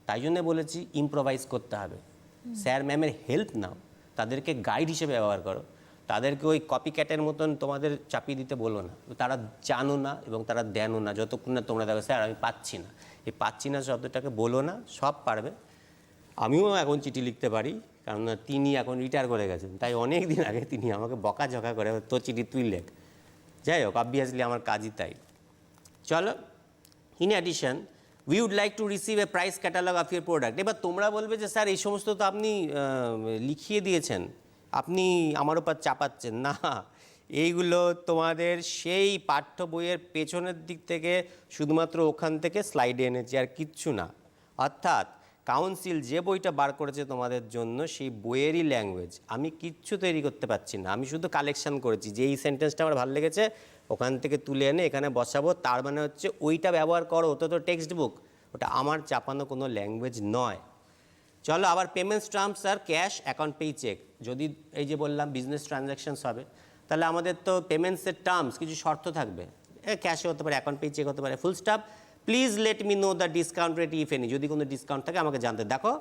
তাই জন্য বলেছি ইম্প্রোভাইজ করতে হবে। স্যার ম্যামের হেল্প নাও, তাদেরকে গাইড হিসেবে ব্যবহার করো, তাদেরকে ওই কপি ক্যাটের মতন তোমাদের চাপিয়ে দিতে বলো না। তারা জানো না এবং তারা দেনও না, যতক্ষণ না তোমরা দেখো স্যার আমি পাচ্ছি না। এই পাচ্ছি না শব্দটাকে বলো না, সব পারবে। আমিও এখন চিঠি লিখতে পারি, কারণ তিনি এখন রিটায়ার করে গেছেন, তাই অনেক দিন আগে তিনি আমাকে বকাঝকা করে তোর চিঠি তুই লেখ। যাই হোক, অবভিয়াসলি আমার কাজই তাই। চলো, in addition we would like to receive a price catalogue of your product. এবার তোমরা বলবে যে স্যার এই সমস্ত তো আপনি লিখিয়ে দিয়েছেন, আপনি আমার উপর চাপাচ্ছেন। না, এইগুলো তোমাদের সেই পাঠ্য বইয়ের পেছনের দিক থেকে শুধুমাত্র ওখান থেকে স্লাইডে এনেছি, আর কিচ্ছু না। অর্থাৎ কাউন্সিল যে বইটা বার করেছে তোমাদের জন্য সেই বইয়েরই ল্যাঙ্গুয়েজ, আমি কিচ্ছু তৈরি করতে পারছি না। আমি শুধু কালেকশন করেছি, যে এই সেন্টেন্সটা আমার ভালো লেগেছে ওখান থেকে তুলে এনে এখানে বসাবো, তার মানে হচ্ছে ওইটা ব্যবহার করো। ওটা তো টেক্সট বুক, ওটা আমার চাপানো কোনো ল্যাঙ্গুয়েজ নয়। চলো, আবার পেমেন্টস টার্মস আর ক্যাশ, অ্যাকাউন্ট, পে, চেক। যদি এই যে বললাম বিজনেস ট্রানজ্যাকশনস হবে, তাহলে আমাদের তো পেমেন্টসের টার্মস কিছু শর্ত থাকবে। ক্যাশে হতে পারে, অ্যাকাউন্ট, পে, চেক হতে পারে। Full stop, please let me know the discount rate if any. যদি কোনো ডিসকাউন্ট থাকে আমাকে জানতে। দেখো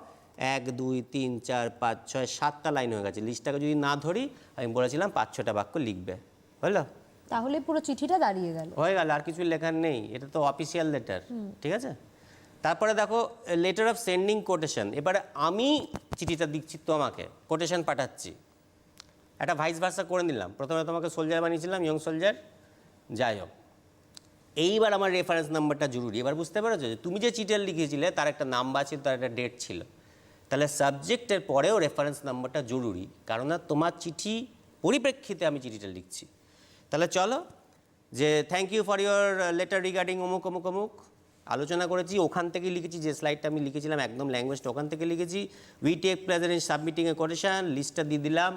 1 2 3 4 5 6 7টা লাইন হয়ে গেছে। লিস্টটাকে যদি না ধরি, আমি বলেছিলাম 5-6টা বাক্য লিখবে, হলো? তাহলে পুরো চিঠিটা দাঁড়িয়ে গেল, হয়ে গেল, আর কিছু লেখার নেই। এটা তো অফিসিয়াল লেটার, ঠিক আছে? তারপরে দেখো লেটার অফ সেন্ডিং কোটেশন। এবারে আমি চিঠিটা দিচ্ছি তোমাকে, কোটেশন পাঠাচ্ছি, একটা ভাইস ভার্সা করে নিলাম। প্রথমে তোমাকে সোলজার বানিয়েছিলাম, ইয়ং সোলজার। যাই হোক, এইবার আমার রেফারেন্স নাম্বারটা জরুরি। এবার বুঝতে পেরেছো যে তুমি যে চিঠিটা লিখেছিলে তার একটা নাম্বার ছিল, তার একটা ডেট ছিল। তাহলে সাবজেক্টের পরেও রেফারেন্স নাম্বারটা জরুরি, কারণ তোমার চিঠি পরিপ্রেক্ষিতে আমি চিঠিটা লিখছি। তাহলে চলো, যে thank you for your letter regarding অমুক অমুক অমুক আলোচনা করেছি, ওখান থেকে লিখেছি। যে স্লাইডটা আমি লিখেছিলাম একদম ল্যাঙ্গুয়েজটা ওখান থেকে লিখেছি। We take pleasure in submitting a quotation, লিস্টটা দিয়ে দিলাম।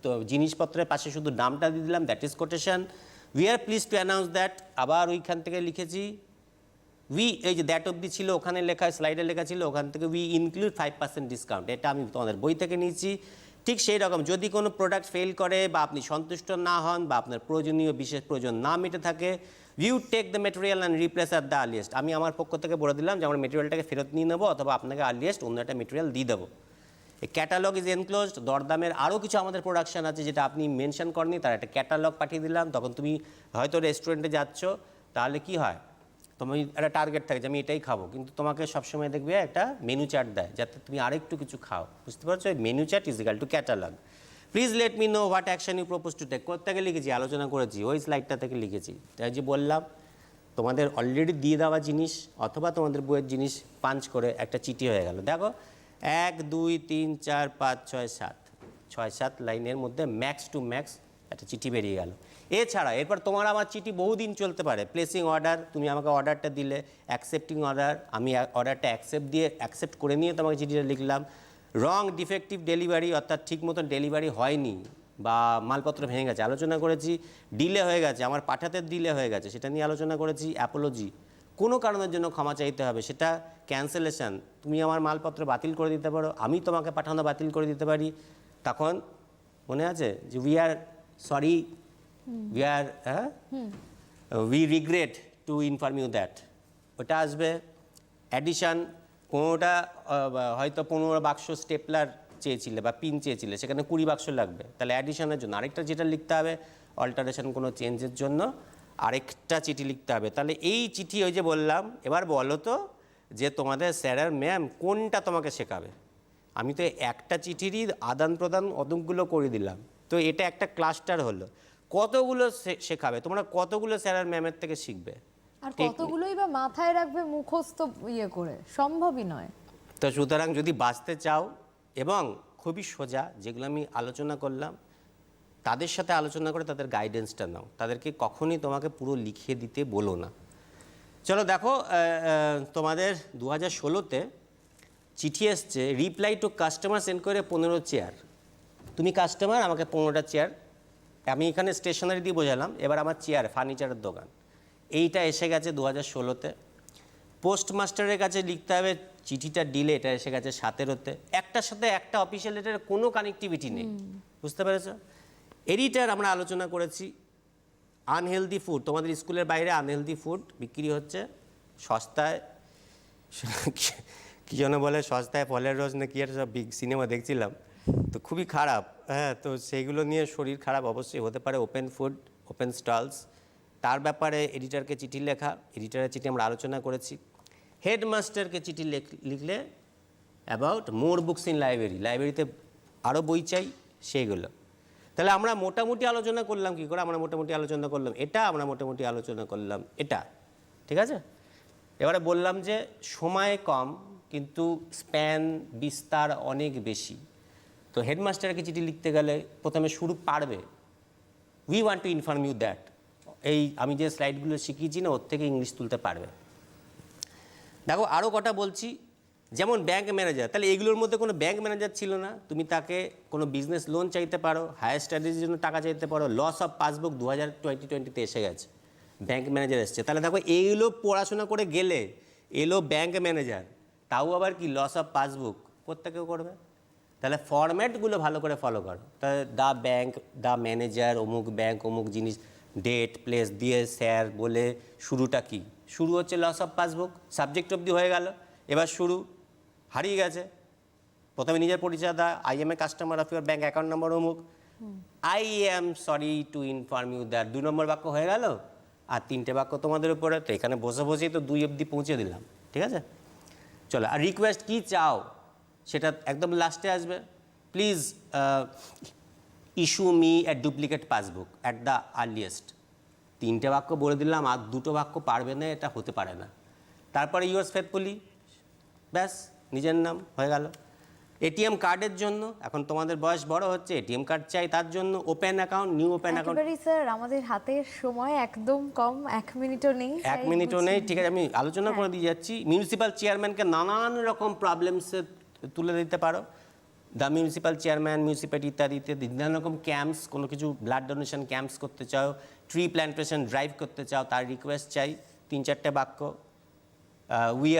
তো জিনিসপত্রের পাশে শুধু নামটা দিয়ে দিলাম, that is quotation. We are please to announce that, আবার ওইখান থেকে লিখেছি। উই, এই যে দ্যাট অবধি ছিল ওখানে লেখা, স্লাইডে লেখা ছিল, ওখান থেকে উই ইনক্লুড 5% ডিসকাউন্ট। এটা আমি তোমাদের বই থেকে নিয়েছি। ঠিক সেই রকম, যদি কোনো প্রোডাক্ট ফেল করে বা আপনি সন্তুষ্ট না হন বা আপনার প্রয়োজনীয় বিশেষ প্রয়োজন না মিটে থাকে, you take the material and replace at the earliest. আমি আমার পক্ষ থেকে বলে দিলাম যে আমার মেটেরিয়ালটাকে ফেরত নিয়ে নেবো, অথবা আপনাকে আর্লিয়েস্ট অন্য একটা মেটেরিয়াল দিয়ে দেবো। এই ক্যাটালগ ইজ এনক্লোজড। দরদামের আরও কিছু আমাদের প্রোডাকশন আছে যেটা আপনি মেনশন করেননি, তার একটা ক্যাটালগ পাঠিয়ে দিলাম। তখন তুমি হয়তো রেস্টুরেন্টে যাচ্ছ, তাহলে কি হয়, তুমি একটা টার্গেট থাকে যে আমি এটাই খাবো, কিন্তু তোমাকে সবসময় দেখবে একটা মেনু চার্ট দেয় যাতে তুমি আরেকটু কিছু খাও, বুঝতে পারছো? Menu chart is equal to catalogue. Please let me know what action you propose to take. কোথেকে লিখেছি? আলোচনা করেছি, ওই স্লাইডটা থেকে লিখেছি। তাই যে বললাম তোমাদের অলরেডি দিয়ে দেওয়া জিনিস অথবা তোমাদের বইয়ের জিনিস পাঞ্চ করে একটা চিঠি হয়ে গেল। দেখো 1 2 3 4 5 6 7 6-7 লাইনের মধ্যে ম্যাক্স টু ম্যাক্স একটা চিঠি বেরিয়ে গেল। এছাড়া এরপর তোমার আমার চিঠি বহুদিন চলতে পারে। প্লেসিং অর্ডার, তুমি আমাকে অর্ডারটা দিলে, অ্যাকসেপ্টিং অর্ডার, আমি অর্ডারটা অ্যাকসেপ্ট করে নিয়ে তোমাকে চিঠিটা লিখলাম। রং ডিফেক্টিভ ডেলিভারি, অর্থাৎ ঠিক মতন ডেলিভারি হয়নি বা মালপত্র ভেঙে গেছে, আলোচনা করেছি। ডিলে হয়ে গেছে, আমার পাঠাতে ডিলে হয়ে গেছে, সেটা নিয়ে আলোচনা করেছি। অ্যাপোলজি, কোনো কারণের জন্য ক্ষমা চাইতে হবে, সেটা ক্যান্সেলেশন, তুমি আমার মালপত্র বাতিল করে দিতে পারো, আমি তোমাকে পাঠানো বাতিল করে দিতে পারি। তখন মনে আছে যে sorry we regret to inform you that, ওটা আসবে। অ্যাডিশন, কোনোটা হয়তো 15 বাক্স স্টেপলার চেয়েছিলে বা পিন চেয়েছিলে, সেখানে 20 বাক্স লাগবে, তাহলে অ্যাডিশনের জন্য আরেকটা যেটা লিখতে হবে, অল্টারেশন কোনো চেঞ্জের জন্য আরেকটা চিঠি লিখতে হবে। তাহলে এই চিঠি ওই যে বললাম, এবার বলো তো যে তোমাদের স্যার আর ম্যাম কোনটা তোমাকে শেখাবে। আমি তো একটা চিঠিরই আদান প্রদান অনেকগুলো করে দিলাম, তো এটা একটা ক্লাস্টার হলো। কতগুলো শেখাবে তোমরা, কতগুলো স্যার আর ম্যামের থেকে শিখবে, আর কতগুলোই বা মাথায় রাখবে মুখস্থ করে, সম্ভবই নয়। তো সুতরাং যদি বাঁচতে চাও, এবং খুবই সোজা যেগুলো আমি আলোচনা করলাম, তাদের সাথে আলোচনা করে তাদের গাইডেন্সটা নাও, তাদেরকে কখনই তোমাকে পুরো লিখিয়ে দিতে বলো না। চলো দেখো, তোমাদের 2016-তে চিঠি এসছে, রিপ্লাই টু কাস্টমার সেন্ড করে 15 চেয়ার। তুমি কাস্টমার, আমাকে 15টা চেয়ার, আমি এখানে স্টেশনারি দিয়ে বোঝালাম, এবার আমার চেয়ার, ফার্নিচারের দোকান, এইটা এসে গেছে 2016-তে। পোস্টমাস্টারের কাছে লিখতে হবে চিঠিটা ডিলে, এটা এসে গেছে 17-তে। একটার সাথে একটা অফিসিয়াল লেটারের কোনো কানেক্টিভিটি নেই, বুঝতে পেরেছ? এডিটার আমরা আলোচনা করেছি। আনহেলদি ফুড, তোমাদের স্কুলের বাইরে আনহেলদি ফুড বিক্রি হচ্ছে সস্তায়, কী যেন বলে, সস্তায় ফলের রস না কি, একটা সব বিগ সিনেমা দেখছিলাম, তো খুবই খারাপ। হ্যাঁ, তো সেইগুলো নিয়ে শরীর খারাপ অবশ্যই হতে পারে। ওপেন ফুড, ওপেন স্টলস, তার ব্যাপারে এডিটারকে চিঠি লেখা, এডিটারের চিঠি আমরা আলোচনা করেছি। হেডমাস্টারকে চিঠি লিখলে about more books in library, লাইব্রেরিতে আরও বই চাই, সেইগুলো। তাহলে আমরা মোটামুটি আলোচনা করলাম কী করে, আমরা মোটামুটি আলোচনা করলাম এটা, আমরা মোটামুটি আলোচনা করলাম এটা, ঠিক আছে? এবারে বললাম যে সময় কম কিন্তু স্প্যান বিস্তার অনেক বেশি। তো হেডমাস্টারকে চিঠি লিখতে গেলে প্রথমে শুরু পারবে, we want to inform you that, এই আমি যে স্লাইডগুলো শিখিয়েছি না, ওর থেকে ইংলিশ তুলতে পারবে। দেখো আরও কটা বলছি, যেমন ব্যাঙ্ক ম্যানেজার, তাহলে এগুলোর মধ্যে কোনো ব্যাঙ্ক ম্যানেজার ছিল না, তুমি তাকে কোনো বিজনেস লোন চাইতে পারো, হায়ার স্টাডিজের জন্য টাকা চাইতে পারো। লস অফ পাসবুক 2020-তে এসে গেছে, ব্যাঙ্ক ম্যানেজার এসছে। তাহলে দেখো এইগুলো পড়াশোনা করে গেলে এলো ব্যাঙ্ক ম্যানেজার, তাও আবার কি লস অফ পাসবুক, প্রত্যেকেও করবে। তাহলে ফরম্যাটগুলো ভালো করে ফলো করো। তাহলে দ্য ব্যাঙ্ক, দ্য ম্যানেজার, অমুক ব্যাঙ্ক, অমুক জিনিস, ডেট প্লেস দিয়ে স্যার বলে শুরুটা কি, শুরু হচ্ছে লস অফ পাসবুক, সাবজেক্ট অবধি হয়ে গেল। এবার শুরু হারিয়ে গেছে, প্রথমে নিজের পরিচয় দেয়, I am a customer of your bank account number অমুক, I am sorry to inform you that, 2 নম্বর বাক্য হয়ে গেল। আর 3টে বাক্য তোমাদের উপরে, তো এখানে বসে বসেই তো 2 অবধি পৌঁছে দিলাম, ঠিক আছে? চলো, আর রিকোয়েস্ট কী চাও সেটা একদম লাস্টে আসবে। Please issue me a duplicate passbook at the earliest. 3টে বাক্য বলে দিলাম, আর 2টো বাক্য পারবে না, এটা হতে পারে না। তারপরে ইউর্স ফেথফুলি, ব্যাস নিজের নাম হয়ে গেল। এটিএম কার্ডের জন্য, এখন তোমাদের বয়স বড় হচ্ছে, এটিএম কার্ড চাই, তার জন্য open account, new open account. একেবারেই স্যার, আমাদের হাতের সময় একদম কম, 1 মিনিটও নেই। 1 মিনিটও নেই, ঠিক আছে, আমি আলোচনা করে দিয়ে যাচ্ছি। মিউনিসিপ্যাল চেয়ারম্যানকে নানান রকম প্রবলেমসে তুলে দিতে পারো, দ্য মিউনিসিপ্যাল চেয়ারম্যান, মিউনিসিপ্যালিটি ইত্যাদিতে বিভিন্ন রকম ক্যাম্পস, কোনো কিছু ব্লাড ডোনেশন ক্যাম্পস করতে চাও, ট্রি প্ল্যান্টেশন ড্রাইভ করতে চাও, তার রিকোয়েস্ট চাই, 3-4টে বাক্য। We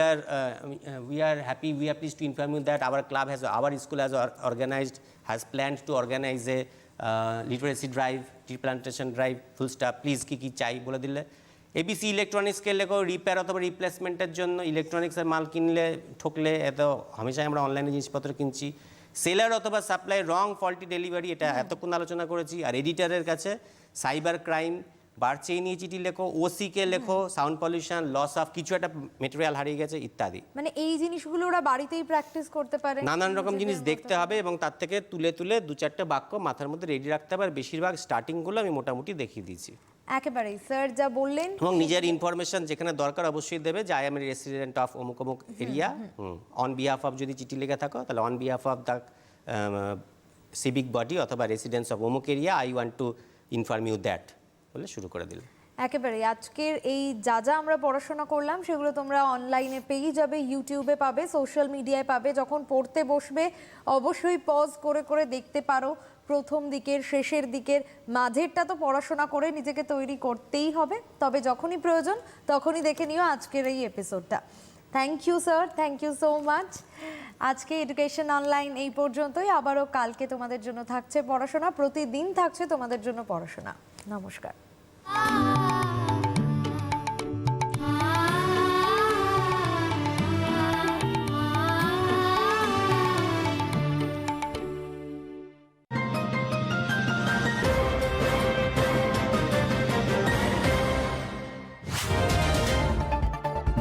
are happy, we are pleased to inform you that our school has planned to organize a literacy drive, tree plantation drive, full stop, please কি চাই বলে দিলে। এবিসি ইলেকট্রনিক্সকে লেখো রিপেয়ার অথবা রিপ্লেসমেন্টের জন্য, ইলেকট্রনিক্সের মাল কিনলে ঠকলে, এত হামেশাই আমরা অনলাইনে জিনিসপত্র কিনছি। সেলার অথবা সাপ্লাই রং ফল্টি ডেলিভারি, এটা এতক্ষণ আলোচনা করেছি। আর এডিটারের কাছে সাইবার ক্রাইম, বাড়ছেই নিয়ে চিঠি লেখো, ওসিকে লেখো, সাউন্ড পলিউশন, লস অফ কিছু একটা মেটেরিয়াল হারিয়ে গেছে ইত্যাদি। মানে এই জিনিসগুলো ওরা বাড়িতেই প্র্যাকটিস করতে পারে, নানান রকম জিনিস দেখতে হবে এবং তার থেকে তুলে তুলে 2-4টে বাক্য মাথার মধ্যে রেডি রাখতে হবে। আর বেশিরভাগ স্টার্টিংগুলো আমি মোটামুটি দেখিয়ে দিয়েছি। একেবারেই স্যার যা বললেন। এবং নিজের ইনফরমেশন যেখানে দরকার অবশ্যই দেবে, যে আই এম রেসিডেন্ট অফ অমুক অমুক এরিয়া, অন বিহাফ অফ যদি চিঠি লেখা থাকো তাহলে on behalf of the civic body অথবা রেসিডেন্স অফ অমুক area, I want to inform you that বলে শুরু করে দিলে। একেবারে আজকের এই যা যা আমরা পড়াশোনা করলাম সেগুলো তোমরা অনলাইনে পেয়ে যাবে, ইউটিউবে পাবে, সোশ্যাল মিডিয়ায় পাবে। যখন পড়তে বসবে অবশ্যই পজ করে করে দেখতে পারো, প্রথম দিকের, শেষের দিকের, মাঝেরটা তো পড়াশোনা করে নিজেকে তৈরি করতেই হবে। তবে যখনই প্রয়োজন তখনই দেখে নিও আজকের এই এপিসোডটা। Thank you sir, thank you so much. আজকে এডুকেশন অনলাইন এই পর্যন্তই। আবারও কালকে তোমাদের জন্য থাকছে পড়াশোনা, প্রতিদিন থাকছে তোমাদের জন্য পড়াশোনা। নমস্কার।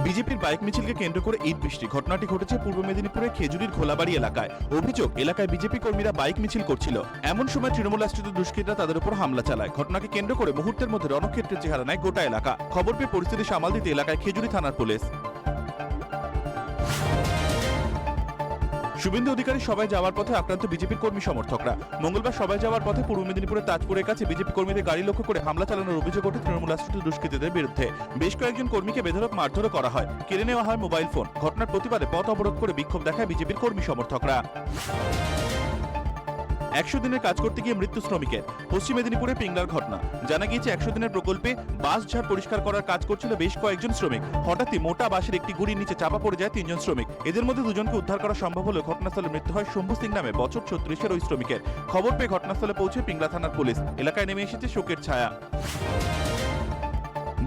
বিজেপির বাইক মিছিলকে কেন্দ্র করে ইট বৃষ্টি। ঘটনাটি ঘটেছে পূর্ব মেদিনীপুরের খেজুরির ঘোলাবাড়ি এলাকায়। অভিযোগ, এলাকায় বিজেপি কর্মীরা বাইক মিছিল করছিল, এমন সময় তৃণমূল আশ্রিত দুষ্কৃতীরা তাদের উপর হামলা চালায়। ঘটনাকে কেন্দ্র করে মুহূর্তের মধ্যে রণক্ষেত্রের চেহারা নেয় গোটা এলাকা। খবর পেয়ে পরিস্থিতি সামাল দিতে এলাকায় খেজুরি থানার পুলিশ। শুভেন্দু অধিকারী সবাই যাওয়ার পথে আক্রান্ত বিজেপির কর্মী সমর্থকরা। মঙ্গলবার সবাই যাওয়ার পথে পূর্ব মেদিনীপুরের তাজপুরের কাছে বিজেপি কর্মীদের গাড়ি লক্ষ্য করে হামলা চালানোর অভিযোগ ওঠে তৃণমূল আশ্রিত দুষ্কৃতীদের বিরুদ্ধে। বেশ কয়েকজন কর্মীকে বেধড়ক মারধরও করা হয়, কেড়ে নেওয়া হয় মোবাইল ফোন। ঘটনার প্রতিবাদে পথ অবরোধ করে বিক্ষোভ দেখায় বিজেপির কর্মী সমর্থকরা। 100 দিনের কাজ করতে গিয়ে মৃত্যু শ্রমিকের। পশ্চিম মেদিনীপুরে পিংলার ঘটনা। জানা গিয়েছে 100 দিনের প্রকল্পে বাস ঝাড় পরিষ্কার করার কাজ করছিল বেশ কয়েকজন শ্রমিক। হঠাৎই মোটা বাসের একটি গুড়ির নিচে চাপা পড়ে যায় 3 জন শ্রমিক। এদের মধ্যে 2জনকে উদ্ধার করা সম্ভব হলেও ঘটনাস্থলে মৃত্যু হয় শম্ভু সিং নামে বছর 36-এর ওই শ্রমিকের। খবর পেয়ে ঘটনাস্থলে পৌঁছে পিংলা থানার পুলিশ। এলাকায় নেমে এসেছে শোকের ছায়া।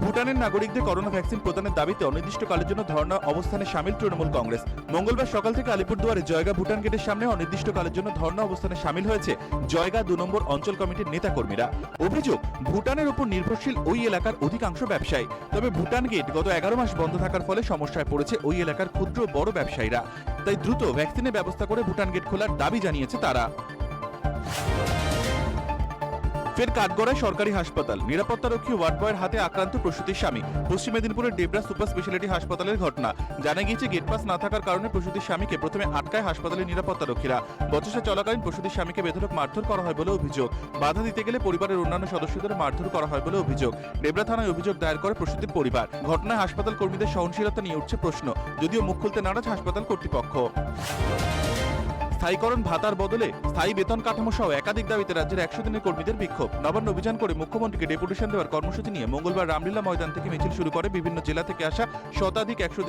ভুটানের নাগরিকদের করোনা ভ্যাকসিন প্রদানের দাবিতে অনির্দিষ্টকালের জন্য ধর্ণা অবস্থানে সামিল তৃণমূল কংগ্রেস। মঙ্গলবার সকাল থেকে আলিপুরদুয়ারে জয়গা ভুটান গেটের সামনে অনির্দিষ্টকালের জন্য ধর্ণা অবস্থানে সামিল হয়েছে জয়গা 2 নম্বর অঞ্চল কমিটির নেতাকর্মীরা। অভিযোগ, ভুটানের উপর নির্ভরশীল ওই এলাকার অধিকাংশ ব্যবসায়ী। তবে ভুটান গেট গত 11 মাস বন্ধ থাকার ফলে সমস্যায় পড়েছে ওই এলাকার ক্ষুদ্র বড় ব্যবসায়ীরা। তাই দ্রুত ভ্যাকসিনের ব্যবস্থা করে ভুটান গেট খোলার দাবি জানিয়েছে তারা। ফের কাঠগড়ায় সরকারি হাসপাতাল। নিরাপত্তারক্ষী ওয়ার্ড বয়ের হাতে আক্রান্ত প্রসূতির স্বামী। পশ্চিম মেদিনীপুরের ডেবরা সুপার স্পেশালিটি হাসপাতালের ঘটনা। জানা গিয়েছে গেট পাস না থাকার কারণে প্রসূতির স্বামীকে প্রথমে আটকায় হাসপাতালের নিরাপত্তারক্ষীরা। বচসা চলাকালীন প্রসূতির স্বামীকে বেধড়ক মারধর করা হয় বলে অভিযোগ। বাধা দিতে গেলে পরিবারের অন্যান্য সদস্যদের মারধর করা হয় বলে অভিযোগ। ডেবরা থানায় অভিযোগ দায়ের করে প্রসূতির পরিবার। ঘটনায় হাসপাতাল কর্মীদের সহনশীলতা নিয়ে উঠছে প্রশ্ন, যদিও মুখ খুলতে নারাজ হাসপাতাল কর্তৃপক্ষ। স্থায়ীকরণ ভাতার বদলে স্থায়ী বেতন কাঠামো সহ একাধিক দাবিতে রাজ্যের 100 দিনের কর্মীদের বিক্ষোভ। নবান্ন অভিযান করে মুখ্যমন্ত্রীকে ডেপুটেশন দেওয়ার কর্মসূচি নিয়ে মঙ্গলবার রামলীলা ময়দান থেকে মিছিল শুরু করে বিভিন্ন জেলা থেকে আসা শতাধিক 100 দিনের